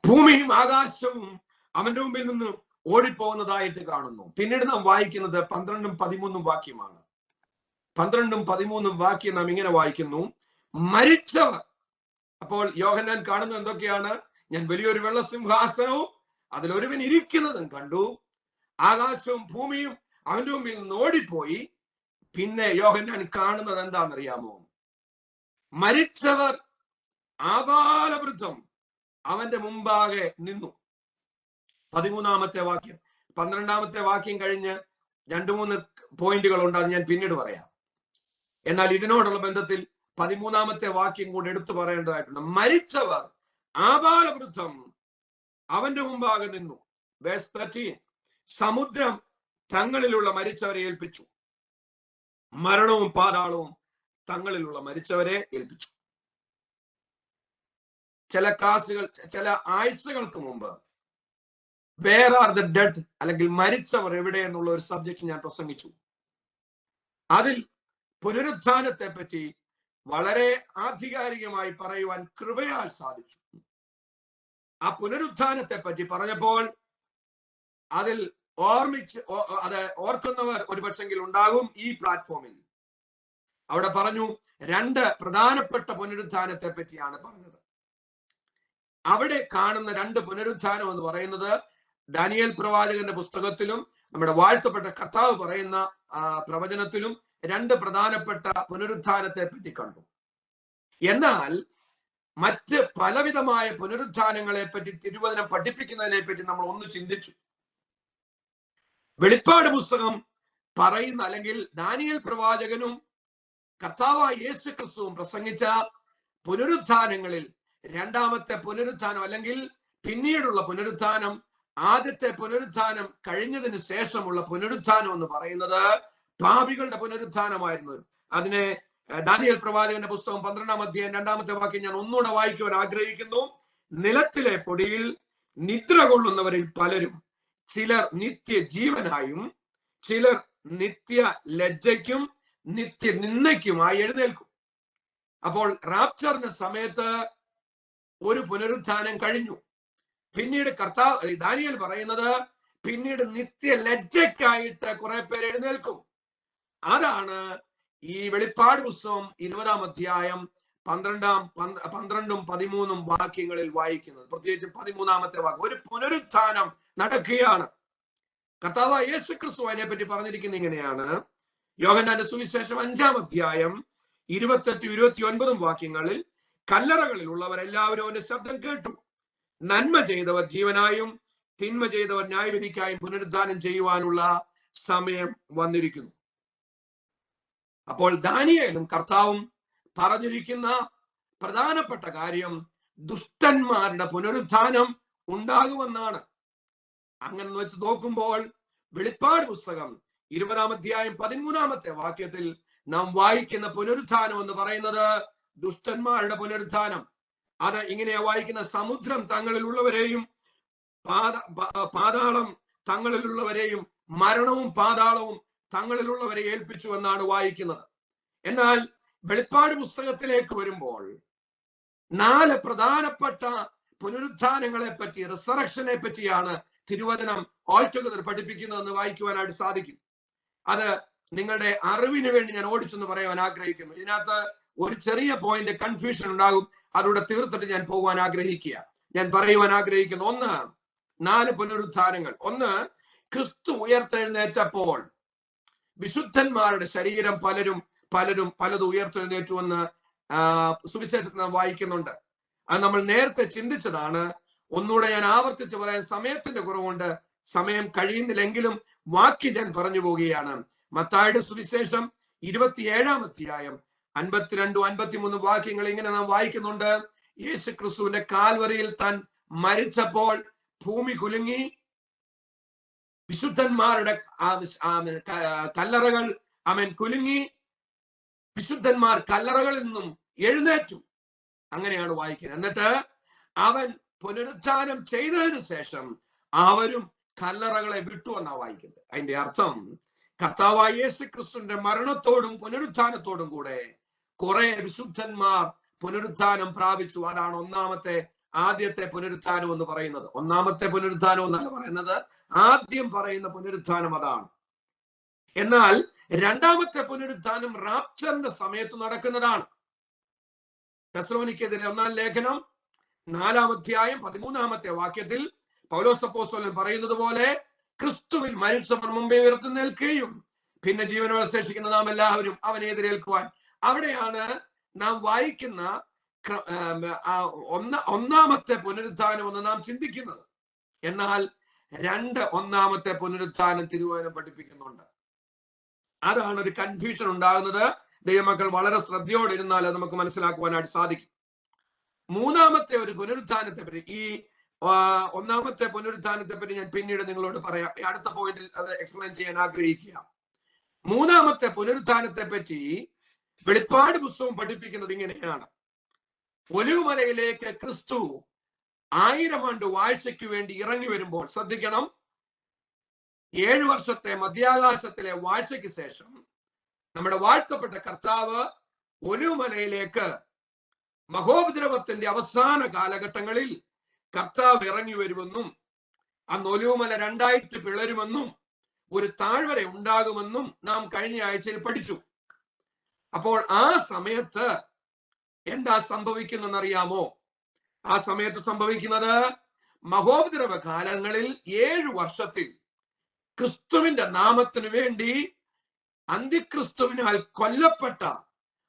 ഭൂമിയും ആകാശവും അവന്റെ മുമ്പിൽ നിന്ന് ഓടിപ്പോകുന്നതായിട്ട് കാണുന്നു. പിന്നീട് നാം വായിക്കുന്നത് 12-ഉം 13-ഉം വാക്യമാണ്. 12-ഉം 13-ഉം വാക്യം നാം ഇങ്ങനെ വായിക്കുന്നു. മരിച്ചവർ, അപ്പോൾ യോഹന്നാൻ കാണുന്നത് എന്തൊക്കെയാണ്? ഞാൻ വലിയൊരു വെള്ളസിംഹാസനവും അതിലൊരുവൻ ഇരിക്കുന്നതും കണ്ടു. ആകാശവും ഭൂമിയും അവന്റെ മുമ്പിൽ നിന്ന് ഓടിപ്പോയി. പിന്നെ യോഹന്നാൻ കാണുന്നത് എന്താണെന്നറിയാമോ? മരിച്ചവർ ആബാലവൃദ്ധം അവന്റെ മുമ്പാകെ നിന്നു. 13-ാമത്തെ വാക്യം, 12-ാമത്തെ വാക്യം കഴിഞ്ഞ് 2-3 പോയിന്റുകൾ ഉണ്ട്, അത് ഞാൻ പിന്നീട് പറയാം. എന്നാൽ ഇതിനോടുള്ള ബന്ധത്തിൽ 13-ാമത്തെ വാക്യം കൂടെ എടുത്തു പറയേണ്ടതായിട്ടുണ്ട്. മരിച്ചവർ ആബാലവൃദ്ധം അവന്റെ മുമ്പാകെ നിന്നു. വേഴ്സ് 13, സമുദ്രം തങ്ങളിലുള്ള മരിച്ചവരെ ഏൽപ്പിച്ചു, മരണവും പാതാളവും തങ്ങളിലുള്ള മരിച്ചവരെ ഏൽപ്പിച്ചു. ചില ആഴ്ചകൾക്ക് മുമ്പ് വേർ ആർ ദ ഡെഡ്, അല്ലെങ്കിൽ മരിച്ചവർ എവിടെ എന്നുള്ള ഒരു സബ്ജക്ട് ഞാൻ പ്രസംഗിച്ചു. അതിൽ പുനരുത്ഥാനത്തെ പറ്റി വളരെ ആധികാരികമായി പറയുവാൻ കൃപയാൽ സാധിച്ചു. ആ പുനരുത്ഥാനത്തെ പറ്റി പറഞ്ഞപ്പോൾ അതിൽ ഓർക്കുന്നവർ ഒരു പക്ഷെങ്കിൽ ഉണ്ടാകും ഈ പ്ലാറ്റ്ഫോമിൽ. അവിടെ പറഞ്ഞു 2 പ്രധാനപ്പെട്ട പുനരുത്ഥാനത്തെ പറ്റിയാണ് പറഞ്ഞത്. അവിടെ കാണുന്ന 2 പുനരുത്ഥാനം എന്ന് പറയുന്നത് ദാനിയേൽ പ്രവാചകന്റെ പുസ്തകത്തിലും നമ്മുടെ വാഴ്ത്തപ്പെട്ട കർത്താവ് പറയുന്ന പ്രവചനത്തിലും 2 പ്രധാനപ്പെട്ട പുനരുത്ഥാനത്തെ പറ്റി കണ്ടു. എന്നാൽ മറ്റ് പലവിധമായ പുനരുത്ഥാനങ്ങളെ പറ്റി തിരുവചനം പഠിപ്പിക്കുന്നതിനെ പറ്റി നമ്മൾ ഒന്ന് ചിന്തിച്ചു. വെളിപ്പാട് പുസ്തകം പറയുന്ന, അല്ലെങ്കിൽ ദാനിയേൽ പ്രവാചകനും കർത്താവായ യേശു ക്രിസ്തുവും പ്രസംഗിച്ച പുനരുത്ഥാനങ്ങളിൽ 2-ാമത്തെ പുനരുത്ഥാനം, അല്ലെങ്കിൽ പിന്നീടുള്ള പുനരുത്ഥാനം, ആദ്യത്തെ പുനരുത്ഥാനം കഴിഞ്ഞതിന് ശേഷമുള്ള പുനരുത്ഥാനം എന്ന് പറയുന്നത് പാപികളുടെ പുനരുത്ഥാനമായിരുന്നു. അതിനെ ദാനിയേൽ പ്രവാചകന്റെ പുസ്തകം 12-ാം അധ്യായം 2-ാമത്തെ വാക്യം ഞാൻ ഒന്നുകൂടെ വായിക്കുവാൻ ആഗ്രഹിക്കുന്നു. നിലത്തിലെ പൊടിയിൽ നിദ്ര കൊള്ളുന്നവരിൽ പലരും ചിലർ നിത്യജീവനായും ചിലർ നിത്യ ലജ്ജയ്ക്കും നിത്യ നിന്ദയ്ക്കുമായി എഴുന്നേൽക്കും. അപ്പോൾ റാപ്ചറിന്റെ സമയത്ത് ഒരു പുനരുത്ഥാനം കഴിഞ്ഞു. പിന്നീട് ദാനിയേൽ പറയുന്നത് പിന്നീട് നിത്യ ലജ്ജയ്ക്കായിട്ട് കുറെ പേര് എഴുന്നേൽക്കും. അതാണ് ഈ വെളിപ്പാട് പുസ്തകം 20-ാം അധ്യായം 12-ഉം 13-ഉം വാക്യങ്ങളിൽ വായിക്കുന്നത്. പ്രത്യേകിച്ച് 13-ാമത്തെ വാക്യം, ഒരു പുനരുത്ഥാനം നടക്കുകയാണ്. കർത്താവ് യേശു ക്രിസ്തു അതിനെ പറ്റി പറഞ്ഞിരിക്കുന്നത് ഇങ്ങനെയാണ്. യോഹന്നാന്റെ സുവിശേഷം 5-ാം അധ്യായം 28-29 വാക്യങ്ങളിൽ, കല്ലറകളിൽ ഉള്ളവരെല്ലാവരും അവന്റെ ശബ്ദം കേട്ടു. നന്മ ചെയ്തവർ ജീവനായും തിന്മ ചെയ്തവർ ന്യായവിധിക്കായും പുനരുദ്ധാനം ചെയ്യുവാനുള്ള സമയം വന്നിരിക്കുന്നു. അപ്പോൾ ദാനിയേലും കർത്താവും പറഞ്ഞിരിക്കുന്ന പ്രധാനപ്പെട്ട കാര്യം ദുഷ്ടന്മാരുടെ പുനരുത്ഥാനം ഉണ്ടാകുമെന്നാണ്. അങ്ങനെ വെച്ച് നോക്കുമ്പോൾ വെളിപ്പാട് പുസ്തകം 20-ാം അധ്യായം 13-ാമത്തെ വാക്യത്തിൽ നാം വായിക്കുന്ന പുനരുത്ഥാനം എന്ന് പറയുന്നത് ദുഷ്ടന്മാരുടെ പുനരുത്ഥാനം. അത് ഇങ്ങനെയാ വായിക്കുന്ന: സമുദ്രം തങ്ങളിലുള്ളവരെയും പാതാളം തങ്ങളിലുള്ളവരെയും മരണവും പാതാളവും തങ്ങളിലുള്ളവരെ ഏൽപ്പിച്ചു എന്നാണ് വായിക്കുന്നത്. എന്നാൽ വെളിപ്പാട് പുസ്തകത്തിലേക്ക് വരുമ്പോൾ 4 പ്രധാനപ്പെട്ട പുനരുത്ഥാനങ്ങളെ പറ്റി, റിസറക്ഷനെ പറ്റിയാണ് തിരുവചനം ഓൾട്ടുഗദർ പഠിപ്പിക്കുന്നതെന്ന് വായിക്കുവാനായിട്ട് സാധിക്കും. അത് നിങ്ങളുടെ അറിവിന് വേണ്ടി ഞാൻ ഓടിച്ചെന്ന് പറയാൻ ആഗ്രഹിക്കുന്നു. ഇതിനകത്ത് ഒരു ചെറിയ പോയിന്റ് കൺഫ്യൂഷൻ ഉണ്ടാകും, അതിലൂടെ തീർത്തിട്ട് ഞാൻ പോകാൻ ആഗ്രഹിക്കുക. ഞാൻ പറയുവാൻ ആഗ്രഹിക്കുന്നു, 4 പുനരുത്ഥാനങ്ങൾ. ഒന്ന്, ക്രിസ്തു ഉയർത്തെഴുന്നേറ്റപ്പോൾ വിശുദ്ധന്മാരുടെ ശരീരം പലതും ഉയർത്തെഴുന്നേറ്റുവെന്ന് സുവിശേഷത്തിൽ നാം വായിക്കുന്നുണ്ട്. അത് നമ്മൾ നേരത്തെ ചിന്തിച്ചതാണ്. ഒന്നുകൂടെ ഞാൻ ആവർത്തിച്ച് പറയാൻ സമയത്തിന്റെ കുറവുണ്ട്, സമയം കഴിയുന്നില്ലെങ്കിലും വാക്യം ഞാൻ പറഞ്ഞു പോവുകയാണ്. മത്തായിയുടെ സുവിശേഷം 27-ാം അധ്യായം 52-53 വാക്യങ്ങൾ ഇങ്ങനെ നാം വായിക്കുന്നുണ്ട്. യേശു ക്രിസ്തുവിന്റെ കാൽവറിയിൽ താൻ മരിച്ചപ്പോൾ ഭൂമി കുലുങ്ങി, വിശുദ്ധന്മാരുടെ കല്ലറകൾ കുലുങ്ങി, വിശുദ്ധന്മാർ കല്ലറകളിൽ നിന്നും എഴുന്നേറ്റു. അങ്ങനെയാണ് വായിക്കുന്നത്. എന്നിട്ട് അവൻ പുനരുത്ഥാനം ചെയ്തതിനു ശേഷം അവരും കല്ലറകളെ വിട്ടു എന്നാ വായിക്കുന്നത്. അതിന്റെ അർത്ഥം കർത്താവായ യേശു ക്രിസ്തുവിന്റെ മരണത്തോടും പുനരുത്ഥാനത്തോടും കൂടെ കുറെ വിശുദ്ധന്മാർ പുനരുത്ഥാനം പ്രാപിച്ചു. അതാണ് ആദ്യത്തെ പുനരുത്ഥാനം എന്ന് പറയുന്നത്. ഒന്നാമത്തെ പുനരുത്ഥാനം എന്നല്ല പറയുന്നത്, ആദ്യം പറയുന്ന പുനരുത്ഥാനം അതാണ്. എന്നാൽ രണ്ടാമത്തെ പുനരുത്ഥാനം റാപ്ചറിന്റെ സമയത്ത് നടക്കുന്നതാണ്. തെസ്സലോനിക്കെതിരെ 1-ാം ലേഖനം 4-ാം അധ്യായം 13-ാമത്തെ വാക്യത്തിൽ പൗലോസ് അപ്പോസ്തലൻ പറയുന്നത് പോലെ, ക്രിസ്തുവിൽ മരിച്ചവർ മുമ്പേ ഉയർത്തെഴുന്നേൽക്കുകയും പിന്നെ ജീവനോടെ ശേഷിക്കുന്ന നാം എല്ലാവരും അവനെ എതിരേൽക്കുവാൻ. അവിടെയാണ് നാം വായിക്കുന്ന ഒന്നാമത്തെ പുനരുത്ഥാനം എന്ന് നാം ചിന്തിക്കുന്നത്. എന്നാൽ 2 ഒന്നാമത്തെ പുനരുത്ഥാനം തിരുവചനം പഠിപ്പിക്കുന്നുണ്ട്. അതാണ് ഒരു കൺഫ്യൂഷൻ ഉണ്ടാകുന്നത്. ദൈവമക്കൾ വളരെ ശ്രദ്ധയോടെ ഇരുന്നാൽ അത് നമുക്ക് മനസ്സിലാക്കുവാനായിട്ട് സാധിക്കും. മൂന്നാമത്തെ ഒരു പുനരുത്ഥാനത്തെ പറ്റി, ഈ ഒന്നാമത്തെ പുനരുത്ഥാനത്തെ പറ്റി ഞാൻ പിന്നീട് നിങ്ങളോട് പറയാം. അടുത്ത പോയിന്റിൽ അത് എക്സ്പ്ലെയിൻ ചെയ്യാൻ ആഗ്രഹിക്കുക. മൂന്നാമത്തെ പുനരുത്ഥാനത്തെ പറ്റി വെളിപ്പാട് പുസ്തകം പഠിപ്പിക്കുന്നത് ഇങ്ങനെയാണ്. ഒലിവുമലയിലേക്ക് ക്രിസ്തു 1000 ആണ്ട് വാഴ്ചയ്ക്ക് വേണ്ടി ഇറങ്ങി വരുമ്പോൾ, ശ്രദ്ധിക്കണം, 7 വർഷത്തെ മധ്യാകാശത്തിലെ വാഴ്ചയ്ക്ക് ശേഷം നമ്മുടെ വാഴ്ത്തപ്പെട്ട കർത്താവ് ഒലിവുമലയിലേക്ക് മഹോപദ്രവത്തിന്റെ അവസാന കാലഘട്ടങ്ങളിൽ കർത്താവ് ഇറങ്ങി വരുമെന്നും അന്ന് ഒലിവുമല 2ആയിട്ട് പിളരുമെന്നും ഒരു താഴ്വര ഉണ്ടാകുമെന്നും നാം കഴിഞ്ഞ ആഴ്ചയിൽ പഠിച്ചു. അപ്പോൾ ആ സമയത്ത് എന്താ സംഭവിക്കുന്നറിയാമോ? ആ സമയത്ത് സംഭവിക്കുന്നത്, മഹോപദ്രവ കാലങ്ങളിൽ 7 വർഷത്തിൽ ക്രിസ്തുവിന്റെ നാമത്തിനു വേണ്ടി അന്തിക്രിസ്തുവിനാൽ കൊല്ലപ്പെട്ട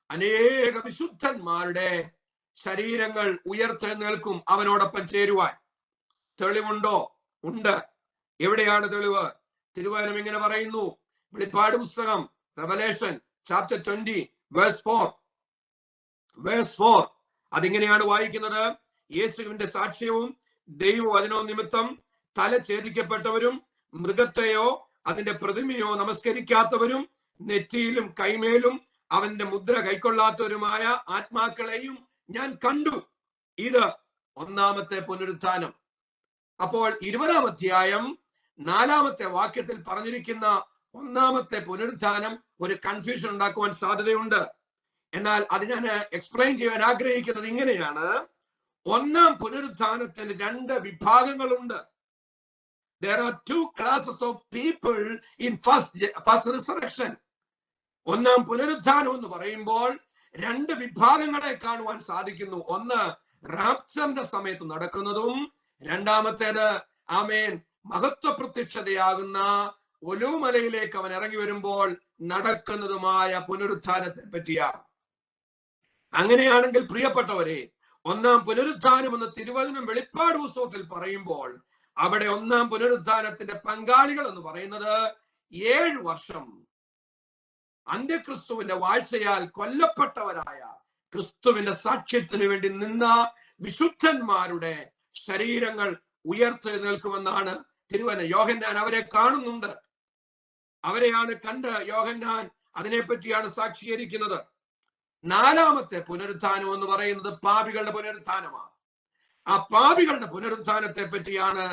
അനേക വിശുദ്ധന്മാരുടെ ശരീരങ്ങൾ ഉയർത്തെഴുന്നേൽക്കും അവനോടൊപ്പം ചേരുവാൻ. തെളിവുണ്ടോ? ഉണ്ട്. എവിടെയാണ് തെളിവ്? തിരുവചനം ഇങ്ങനെ പറയുന്നു. വെളിപ്പാട് പുസ്തകം റെവലേഷൻ ചാപ്റ്റർ 20 വേഴ്സ് 4. അതിങ്ങനെയാണ് വായിക്കുന്നത്: യേശുവിന്റെ സാക്ഷ്യവും ദൈവവചനവും നിമിത്തം തല ഛേദിക്കപ്പെട്ടവരും മൃഗത്തെയോ അതിന്റെ പ്രതിമയോ നമസ്കരിക്കാത്തവരും നെറ്റിയിലും കൈമേലും അവന്റെ മുദ്ര കൈക്കൊള്ളാത്തവരുമായ ആത്മാക്കളെയും ഞാൻ കണ്ടു. ഇത് ഒന്നാമത്തെ പുനരുത്ഥാനം. അപ്പോൾ 20-ാം അധ്യായം 4-ാമത്തെ വാക്യത്തിൽ പറഞ്ഞിരിക്കുന്ന ഒന്നാമത്തെ പുനരുത്ഥാനം ഒരു കൺഫ്യൂഷൻ ഉണ്ടാക്കുവാൻ സാധ്യതയുണ്ട്. എന്നാൽ അത് ഞാൻ എക്സ്പ്ലെയിൻ ചെയ്യാൻ ആഗ്രഹിക്കുന്നത് ഇങ്ങനെയാണ്. ഒന്നാം പുനരുത്ഥാനത്തിന് 2 വിഭാഗങ്ങളുണ്ട്. There are 2 classes of people in first resurrection. ഒന്നാം പുനരുത്ഥാനം എന്ന് പറയുമ്പോൾ 2 വിഭാഗങ്ങളെ കാണുവാൻ സാധിക്കുന്നു. ഒന്ന് റാപ്ചറിന്റെ സമയത്ത് നടക്കുന്നതും, രണ്ടാമത്തേത് ആമേൻ മഹത്വ പ്രത്യക്ഷതയാകുന്ന ഒലിവുമലയിലേക്ക് അവൻ ഇറങ്ങി വരുമ്പോൾ നടക്കുന്നതുമായ പുനരുത്ഥാനത്തെ പറ്റിയാണ്. അങ്ങനെയാണെങ്കിൽ പ്രിയപ്പെട്ടവരെ, ഒന്നാം പുനരുത്ഥാനം എന്ന തിരുവചനം വെളിപ്പാട് പുസ്തകത്തിൽ പറയുമ്പോൾ അവിടെ ഒന്നാം പുനരുത്ഥാനത്തിന്റെ പങ്കാളികൾ എന്ന് പറയുന്നത് 7 വർഷം അന്ത്യക്രിസ്തുവിന്റെ വാഴ്ചയാൽ കൊല്ലപ്പെട്ടവരായ ക്രിസ്തുവിന്റെ സാക്ഷ്യത്തിന് വേണ്ടി നിന്ന വിശുദ്ധന്മാരുടെ ശരീരങ്ങൾ ഉയർത്തെഴുന്നേൽക്കുമെന്നാണ് തിരുവചനം. യോഹന്നാൻ അവരെ കാണുന്നുണ്ട്. അവരെയാണ് കണ്ട് യോഹന്നാൻ അതിനെപ്പറ്റിയാണ് സാക്ഷീകരിക്കുന്നത്. 4-ാമത്തെ പുനരുത്ഥാനം എന്ന് പറയുന്നത് പാപികളുടെ പുനരുത്ഥാനമാണ്. ആ പാപികളുടെ പുനരുത്ഥാനത്തെ പറ്റിയാണ്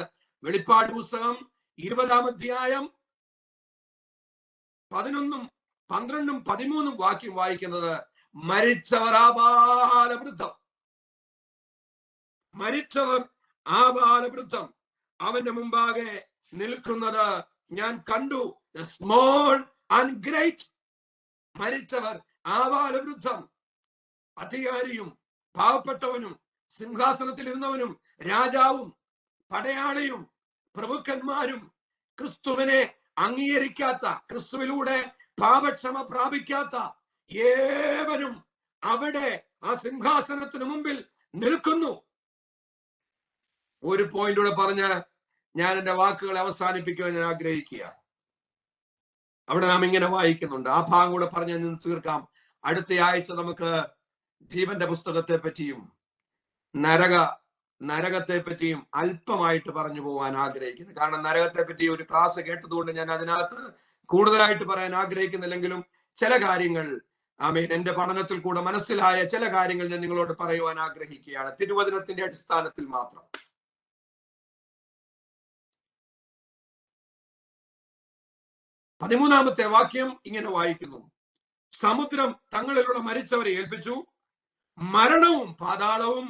വെളിപ്പാട് പുസ്തകം 20-ാം അധ്യായം 11, 12, 13 വാക്യം വായിക്കുന്നത്. മരിച്ചവർ ആബാലവൃദ്ധം, മരിച്ചവർ ആബാലവൃദ്ധം അവന്റെ മുമ്പാകെ നിൽക്കുന്നത് ഞാൻ കണ്ടു. Small and great. മരിച്ചവർ ആബാലവൃദ്ധം, അധികാരിയും പാവപ്പെട്ടവനും സിംഹാസനത്തിൽ ഇരുന്നവനും രാജാവും പടയാളിയും പ്രഭുക്കന്മാരും ക്രിസ്തുവിനെ അംഗീകരിക്കാത്ത, ക്രിസ്തുവിലൂടെ പാപക്ഷമ പ്രാപിക്കാത്ത ഏവരും അവിടെ ആ സിംഹാസനത്തിന് മുമ്പിൽ നിൽക്കുന്നു. ഒരു പോയിന്റൂടെ പറഞ്ഞ് ഞാൻ എന്റെ വാക്കുകൾ അവസാനിപ്പിക്കുവാൻ ഞാൻ ആഗ്രഹിക്കുക. അവിടെ നാം ഇങ്ങനെ വായിക്കുന്നുണ്ട്. ആ ഭാഗം കൂടെ പറഞ്ഞ് നിന്ന് തീർക്കാം. അടുത്ത ആഴ്ച നമുക്ക് ജീവന്റെ പുസ്തകത്തെ പറ്റിയും നരകത്തെ പറ്റിയും അല്പമായിട്ട് പറഞ്ഞു പോകാൻ ആഗ്രഹിക്കുന്നു. കാരണം നരകത്തെ പറ്റി ഒരു ക്ലാസ് കേട്ടതുകൊണ്ട് ഞാൻ അതിനകത്ത് കൂടുതലായിട്ട് പറയാൻ ആഗ്രഹിക്കുന്നില്ലെങ്കിലും ചില കാര്യങ്ങൾ ആമേൻ എന്റെ പഠനത്തിൽ കൂടെ മനസ്സിലായ ചില കാര്യങ്ങൾ ഞാൻ നിങ്ങളോട് പറയുവാൻ ആഗ്രഹിക്കുകയാണ്, തിരുവചനത്തിന്റെ അടിസ്ഥാനത്തിൽ മാത്രം. പതിമൂന്നാമത്തെ വാക്യം ഇങ്ങനെ വായിക്കുന്നു. സമുദ്രം തങ്ങളിലുള്ള മരിച്ചവരെ ഏൽപ്പിച്ചു, മരണവും പാതാളവും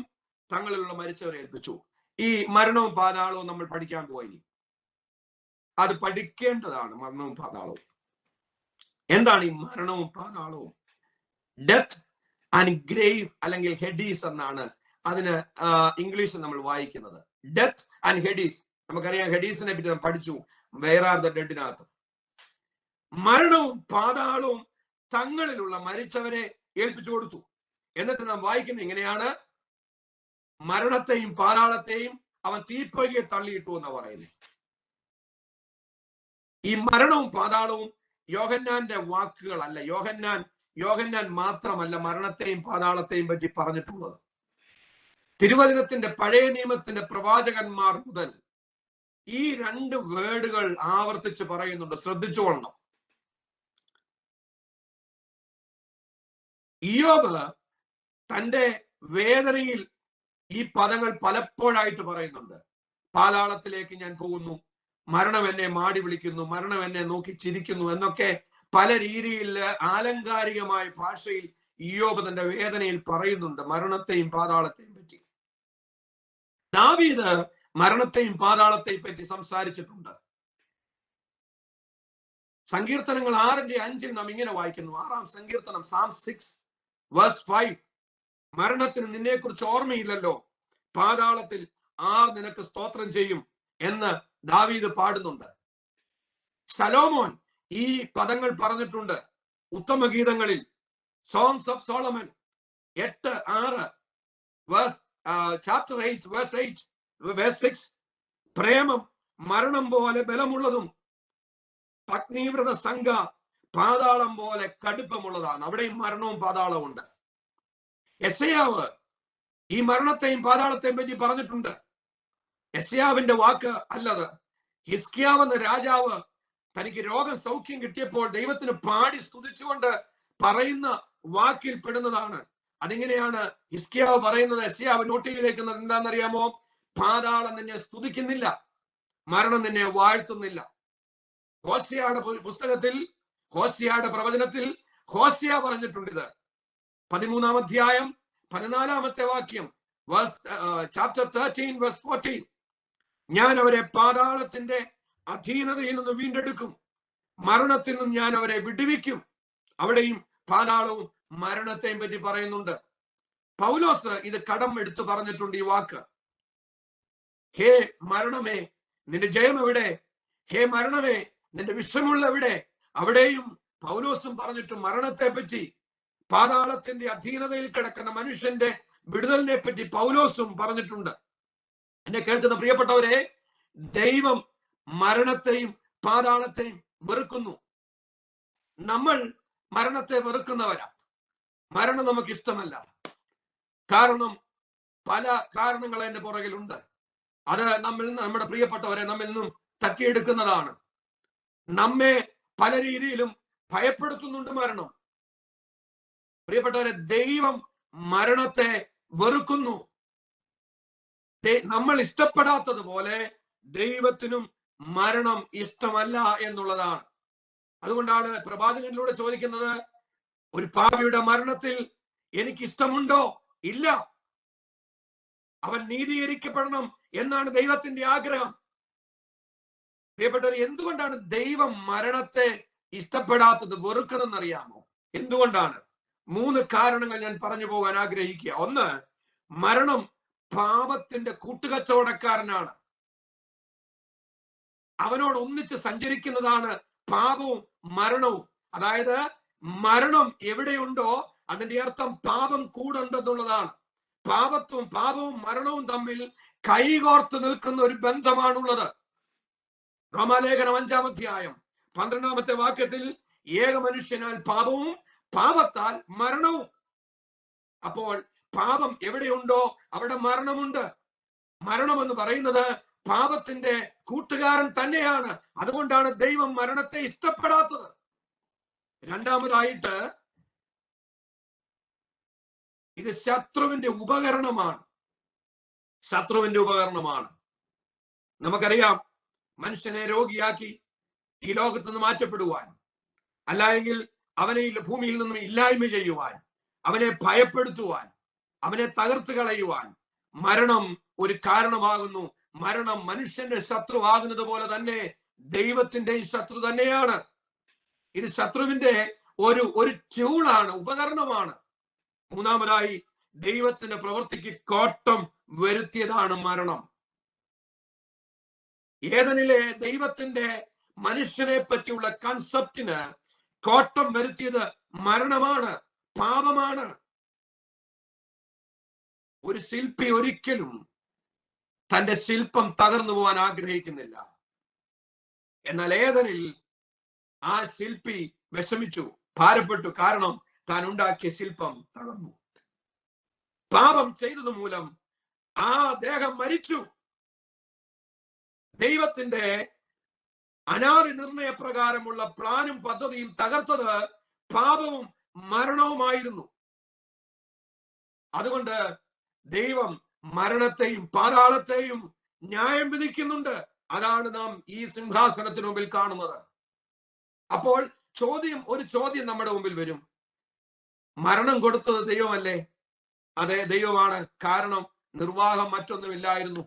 തങ്ങളിലുള്ള മരിച്ചവരെ ഏൽപ്പിച്ചു. ഈ മരണവും പാതാളവും നമ്മൾ പഠിക്കാൻ പോയി. അത് പഠിക്കേണ്ടതാണ്. മരണവും പാതാളവും എന്താണ്? ഈ മരണവും പാതാളവും ഡെത്ത് ആൻഡ് ഗ്രേവ് അല്ലെങ്കിൽ ഹെഡീസ് എന്നാണ് അതിന് ഇംഗ്ലീഷിൽ നമ്മൾ വായിക്കുന്നത്. Death and Hades. നമുക്കറിയാം ഹെഡീസിനെ പറ്റി നമ്മൾ പഠിച്ചു വേർ ആർ ദ ഡെഡിനകത്ത്. മരണവും പാതാളവും തങ്ങളിലുള്ള മരിച്ചവരെ ഏൽപ്പിച്ചു കൊടുത്തു. എന്നിട്ട് നാം വായിക്കുന്നത് ഇങ്ങനെയാണ്, മരണത്തെയും പാതാളത്തെയും അവൻ തീപ്പൊയ്കെ തള്ളിയിട്ടു എന്ന് പറയുന്നത്. ഈ മരണവും പാതാളവും യോഹന്നാന്റെ വാക്കുകളല്ല. യോഹന്നാൻ മാത്രമല്ല മരണത്തെയും പാതാളത്തെയും പറ്റി പറഞ്ഞിട്ടുള്ളത്. തിരുവചനത്തിന്റെ പഴയ നിയമത്തിന്റെ പ്രവാചകന്മാർ മുതൽ ഈ 2 വേർഡുകൾ ആവർത്തിച്ച് പറയുന്നുണ്ട്. ശ്രദ്ധിച്ചുകൊള്ളണം. ഇയ്യോബ് തന്റെ വേദനയിൽ ഈ പദങ്ങൾ പലപ്പോഴായിട്ട് പറയുന്നുണ്ട്. പാതാളത്തിലേക്ക് ഞാൻ പോകുന്നു, മരണം എന്നെ മാടി വിളിക്കുന്നു, മരണം എന്നെ നോക്കി ചിരിക്കുന്നു എന്നൊക്കെ പല രീതിയിൽ ആലങ്കാരികമായ ഭാഷയിൽ ഇയ്യോബ് തന്റെ വേദനയിൽ പറയുന്നുണ്ട് മരണത്തെയും പാതാളത്തെയും പറ്റി. ദാവീദ് മരണത്തെയും പാതാളത്തെയും പറ്റി സംസാരിച്ചിട്ടുണ്ട്. സങ്കീർത്തനങ്ങൾ 6:5 നാം ഇങ്ങനെ വായിക്കുന്നു. 6-ാം സങ്കീർത്തനം Psalm 6:5. മരണത്തിന് നിന്നെ കുറിച്ച് ഓർമ്മയില്ലല്ലോ, പാതാളത്തിൽ ആർ നിനക്ക് സ്തോത്രം ചെയ്യും എന്ന് ദാവീദ് പാടുന്നുണ്ട്. ശലോമോൻ ഈ പദങ്ങൾ പറഞ്ഞിട്ടുണ്ട് ഉത്തമഗീതങ്ങളിൽ. Songs of Solomon 8:6, chapter 8 verse 6. പ്രേമം മരണം പോലെ ബലമുള്ളതും അഗ്നിവ്രത സംഘ പാതാളം പോലെ കടുപ്പമുള്ളതാണ്. അവിടെയും മരണവും പാതാളവും ഉണ്ട്. യെശയ്യാവ് ഈ മരണത്തെയും പാതാളത്തെയും പറ്റി പറഞ്ഞിട്ടുണ്ട്. യെശയ്യാവിന്റെ വാക്ക് അല്ലത്. ഹിസ്കിയാവ് എന്ന രാജാവ് തനിക്ക് രോഗം സൗഖ്യം കിട്ടിയപ്പോൾ ദൈവത്തിന് പാടി സ്തുതിച്ചുകൊണ്ട് പറയുന്ന വാക്കിൽ പെടുന്നതാണ്. അതിങ്ങനെയാണ് ഹിസ്കിയാവ് പറയുന്നത്. യെശയ്യാവ് നോട്ട് ചെയ്തേക്കുന്നത് എന്താണെന്നറിയാമോ? പാതാളം നിന്നെ സ്തുതിക്കുന്നില്ല, മരണം നിന്നെ വാഴ്ത്തുന്നില്ല. ഹോശയ്യയുടെ പുസ്തകത്തിൽ, ഹോശയ്യയുടെ പ്രവചനത്തിൽ ഹോശയ്യ പറഞ്ഞിട്ടുണ്ട് ഇത്. 13-ാം അധ്യായം 14-ാമത്തെ വാക്യം, ചാപ്റ്റർ 13 verse 14. ഞാൻ അവരെ പാതാളത്തിന്റെ അധീനതയിൽ നിന്ന് വീണ്ടെടുക്കും, മരണത്തിൽ നിന്നും ഞാൻ അവരെ വിടുവിക്കും. അവിടെയും പാതാളവും മരണത്തെയും പറ്റി പറയുന്നുണ്ട്. പൗലോസ് ഇത് കടം എടുത്തു പറഞ്ഞിട്ടുണ്ട് ഈ വാക്ക്. ഹേ മരണമേ, നിന്റെ ജയം എവിടെ? ഹേ മരണമേ, നിന്റെ വിഷമുള്ള എവിടെ? അവിടെയും പൗലോസും പറഞ്ഞിട്ട് മരണത്തെ പറ്റി, പാതാളത്തിന്റെ അധീനതയിൽ കിടക്കുന്ന മനുഷ്യന്റെ വിടുതലിനെ പറ്റി പൗലോസും പറഞ്ഞിട്ടുണ്ട്. എന്നെ കേൾക്കുന്ന പ്രിയപ്പെട്ടവരെ, ദൈവം മരണത്തെയും പാതാളത്തെയും വെറുക്കുന്നു. നമ്മൾ മരണത്തെ വെറുക്കുന്നവരാ. മരണം നമുക്ക് ഇഷ്ടമല്ല. കാരണം പല കാരണങ്ങൾ അതിന്റെ പുറകിലുണ്ട്. അത് നമ്മുടെ പ്രിയപ്പെട്ടവരെ നമ്മിൽ നിന്നും തട്ടിയെടുക്കുന്നതാണ്. നമ്മെ പല രീതിയിലും ഭയപ്പെടുത്തുന്നുണ്ട് മരണം. പ്രിയപ്പെട്ടവരെ, ദൈവം മരണത്തെ വെറുക്കുന്നു. നമ്മൾ ഇഷ്ടപ്പെടാത്തതുപോലെ ദൈവത്തിനും മരണം ഇഷ്ടമല്ല എന്നുള്ളതാണ്. അതുകൊണ്ടാണ് പ്രവാചകനിലൂടെ ചോദിക്കുന്നത്, ഒരു പാപിയുടെ മരണത്തിൽ എനിക്ക് ഇഷ്ടമുണ്ടോ? ഇല്ല. അവൻ നീതീകരിക്കപ്പെടണം എന്നാണ് ദൈവത്തിന്റെ ആഗ്രഹം. പ്രിയപ്പെട്ടവർ, എന്തുകൊണ്ടാണ് ദൈവം മരണത്തെ ഇഷ്ടപ്പെടാത്തത്, വെറുക്കണമെന്നറിയാമോ? എന്തുകൊണ്ടാണ്? 3 കാരണങ്ങൾ ഞാൻ പറഞ്ഞു പോകാൻ ആഗ്രഹിക്കുക. ഒന്ന്, മരണം പാപത്തിന്റെ കൂട്ടുകച്ചവടക്കാരനാണ്. അവനോട് ഒന്നിച്ച് സഞ്ചരിക്കുന്നതാണ് പാപവും മരണവും. അതായത് മരണം എവിടെയുണ്ടോ അതിന്റെ അർത്ഥം പാപം കൂടുണ്ടെന്നുള്ളതാണ്. പാപവും മരണവും തമ്മിൽ കൈകോർത്ത് നിൽക്കുന്ന ഒരു ബന്ധമാണുള്ളത്. റോമാലേഖനം 5-ാം അധ്യായം 12-ാമത്തെ വാക്യത്തിൽ, ഏക മനുഷ്യനാൽ പാപവും പാപത്താൽ മരണവും. അപ്പോൾ പാപം എവിടെയുണ്ടോ അവിടെ മരണമുണ്ട്. മരണം എന്ന് പറയുന്നത് പാപത്തിന്റെ കൂട്ടുകാരൻ തന്നെയാണ്. അതുകൊണ്ടാണ് ദൈവം മരണത്തെ ഇഷ്ടപ്പെടാത്തത്. രണ്ടാമതായിട്ട്, ഇത് ശത്രുവിന്റെ ഉപകരണമാണ്. ശത്രുവിന്റെ ഉപകരണമാണ്. നമുക്കറിയാം, മനുഷ്യനെ രോഗിയാക്കി ഈ ലോകത്ത് നിന്ന് മാറ്റപ്പെടുവാൻ, അല്ലെങ്കിൽ അവനെ ഭൂമിയിൽ നിന്നും ഇല്ലായ്മ ചെയ്യുവാൻ, അവനെ ഭയപ്പെടുത്തുവാൻ, അവനെ തകർത്ത് കളയുവാൻ മരണം ഒരു കാരണമാകുന്നു. മരണം മനുഷ്യന്റെ ശത്രു ആകുന്നത് പോലെ തന്നെ ദൈവത്തിന്റെ ശത്രു തന്നെയാണ്. ഇത് ശത്രുവിന്റെ ഒരു ടൂളാണ്, ഉപകരണമാണ്. മൂന്നാമതായി, ദൈവത്തിന്റെ പ്രവൃത്തിക്ക് കോട്ടം വരുത്തിയതാണ് മരണം. ഏദനിലെ ദൈവത്തിന്റെ മനുഷ്യനെ പറ്റിയുള്ള കൺസെപ്റ്റിന് കോട്ടം വരുത്തിയത് മരണമാണ്, പാപമാണ്. ഒരു ശില്പി ഒരിക്കലും തന്റെ ശില്പം തകർന്നു പോകാൻ ആഗ്രഹിക്കുന്നില്ല. എന്നാൽ ഏദനിൽ ആ ശില്പി വിഷമിച്ചു, ഭാരപ്പെട്ടു. കാരണം താൻ ഉണ്ടാക്കിയ ശില്പം തകർന്നു. പാപം ചെയ്തത് മൂലം ആ ദേഹം മരിച്ചു. ദൈവത്തിന്റെ അനാദി നിർണയപ്രകാരമുള്ള പ്ലാനും പദ്ധതിയും തകർത്തത് പാപവും മരണവുമായിരുന്നു. അതുകൊണ്ട് ദൈവം മരണത്തെയും പാതാളത്തെയും ന്യായം വിധിക്കുന്നുണ്ട്. അതാണ് നാം ഈ സിംഹാസനത്തിന് മുമ്പിൽ കാണുന്നത്. അപ്പോൾ ഒരു ചോദ്യം നമ്മുടെ മുമ്പിൽ വരും. മരണം കൊടുത്തത് ദൈവമല്ലേ? അതെ, ദൈവമാണ്. കാരണം നിർവാഹം മറ്റൊന്നുമില്ലായിരുന്നു.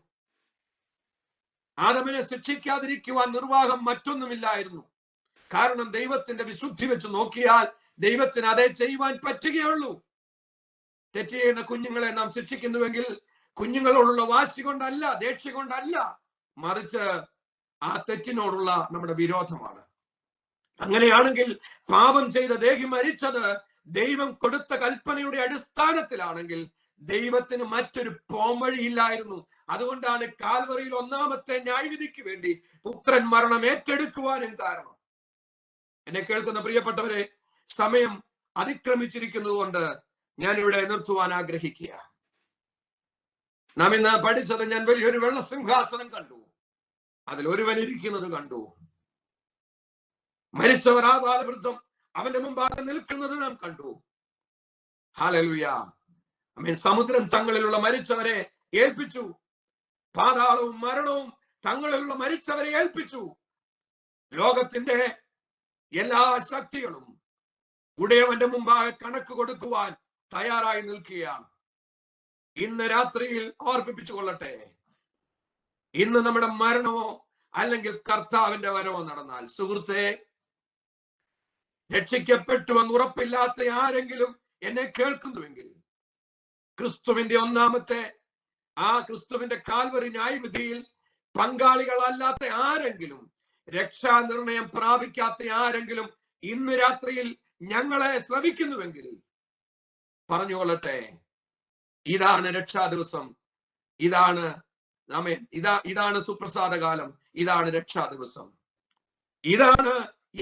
ആദമിനെ ശിക്ഷിക്കാതിരിക്കുവാൻ നിർവാഹം മറ്റൊന്നുമില്ലായിരുന്നു. കാരണം ദൈവത്തിന്റെ വിശുദ്ധി വെച്ച് നോക്കിയാൽ ദൈവത്തിന് അതേ ചെയ്യുവാൻ പറ്റുകയുള്ളൂ. തെറ്റ് ചെയ്യുന്ന കുഞ്ഞുങ്ങളെ നാം ശിക്ഷിക്കുന്നുവെങ്കിൽ കുഞ്ഞുങ്ങളോടുള്ള വാശി കൊണ്ടല്ല, ദേഷ്യ കൊണ്ടല്ല, മറിച്ച് ആ തെറ്റിനോടുള്ള നമ്മുടെ വിരോധമാണ്. അങ്ങനെയാണെങ്കിൽ പാപം ചെയ്ത ദേഹി മരിച്ചത് ദൈവം കൊടുത്ത കൽപ്പനയുടെ അടിസ്ഥാനത്തിലാണെങ്കിൽ ദൈവത്തിന് മറ്റൊരു പോംവഴിയില്ലായിരുന്നു. അതുകൊണ്ടാണ് കാൽവറിയിൽ ഒന്നാമത്തെ ന്യായവിധിക്ക് വേണ്ടി പുത്രൻ മരണം ഏറ്റെടുക്കുവാനും കാരണം. എന്നെ കേൾക്കുന്ന പ്രിയപ്പെട്ടവരെ, സമയം അതിക്രമിച്ചിരിക്കുന്നത് കൊണ്ട് ഞാൻ ഇവിടെ നിർത്തുവാൻ ആഗ്രഹിക്കുക. നാം ഇന്ന് പഠിച്ചത്, ഞാൻ വലിയൊരു വെള്ളസിംഹാസനം കണ്ടു, അതിൽ ഒരുവൻ ഇരിക്കുന്നത് കണ്ടു. മരിച്ചവർ ആ ബാലവൃദ്ധം അവന്റെ മുമ്പാകെ നിൽക്കുന്നത് നാം കണ്ടു. ഹല്ലേലൂയ. ആമേൻ. സമുദ്രം തങ്ങളിലുള്ള മരിച്ചവരെ ഏൽപ്പിച്ചു. പാതാളവും മരണവും തങ്ങളിലുള്ള മരിച്ചവരെ ഏൽപ്പിച്ചു. ലോകത്തിന്റെ എല്ലാ ശക്തികളും ഉടയവന്റെ മുമ്പാകെ കണക്ക് കൊടുക്കുവാൻ തയ്യാറായി നിൽക്കുകയാണ്. ഇന്ന് രാത്രിയിൽ ഓർപ്പിപ്പിച്ചു കൊള്ളട്ടെ, ഇന്ന് നമ്മുടെ മരണമോ അല്ലെങ്കിൽ കർത്താവിന്റെ വരവോ നടന്നാൽ, സുഹൃത്തെ, രക്ഷിക്കപ്പെട്ടുവെന്ന് ഉറപ്പില്ലാത്ത ആരെങ്കിലും എന്നെ കേൾക്കുന്നുവെങ്കിൽ, ക്രിസ്തുവിന്റെ ഒന്നാമത്തെ ക്രിസ്തുവിന്റെ കാൽവരി ന്യായവിധിയിൽ പങ്കാളികളല്ലാത്ത ആരെങ്കിലും, രക്ഷാനിർണയം പ്രാപിക്കാത്ത ആരെങ്കിലും ഇന്ന് രാത്രിയിൽ ഞങ്ങളെ ശ്രമിക്കുന്നുവെങ്കിൽ പറഞ്ഞുകൊള്ളട്ടെ, ഇതാണ് രക്ഷാ ദിവസം, ഇതാണ് ഇതാണ് സുപ്രസാദ കാലം, ഇതാണ് രക്ഷാ ദിവസം, ഇതാണ്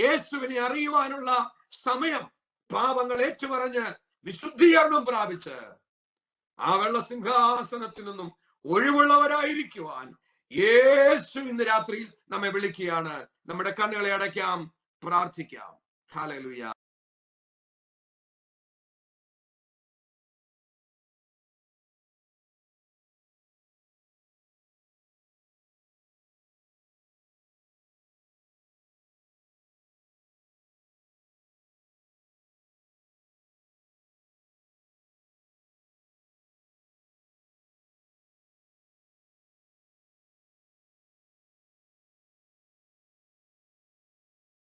യേശുവിനെ അറിയുവാനുള്ള സമയം. പാപങ്ങൾ ഏറ്റുപറഞ്ഞ് വിശുദ്ധീകരണം പ്രാപിച്ച് ആ വെള്ളസിംഹാസനത്തിൽ നിന്നും ഒഴിവുള്ളവരായിരിക്കുവാൻ യേശു ഇന്ന് രാത്രിയിൽ നമ്മെ വിളിക്കുകയാണ്. നമ്മുടെ കണ്ണുകളെ അടയ്ക്കാം, പ്രാർത്ഥിക്കാം. ഹല്ലേലൂയ.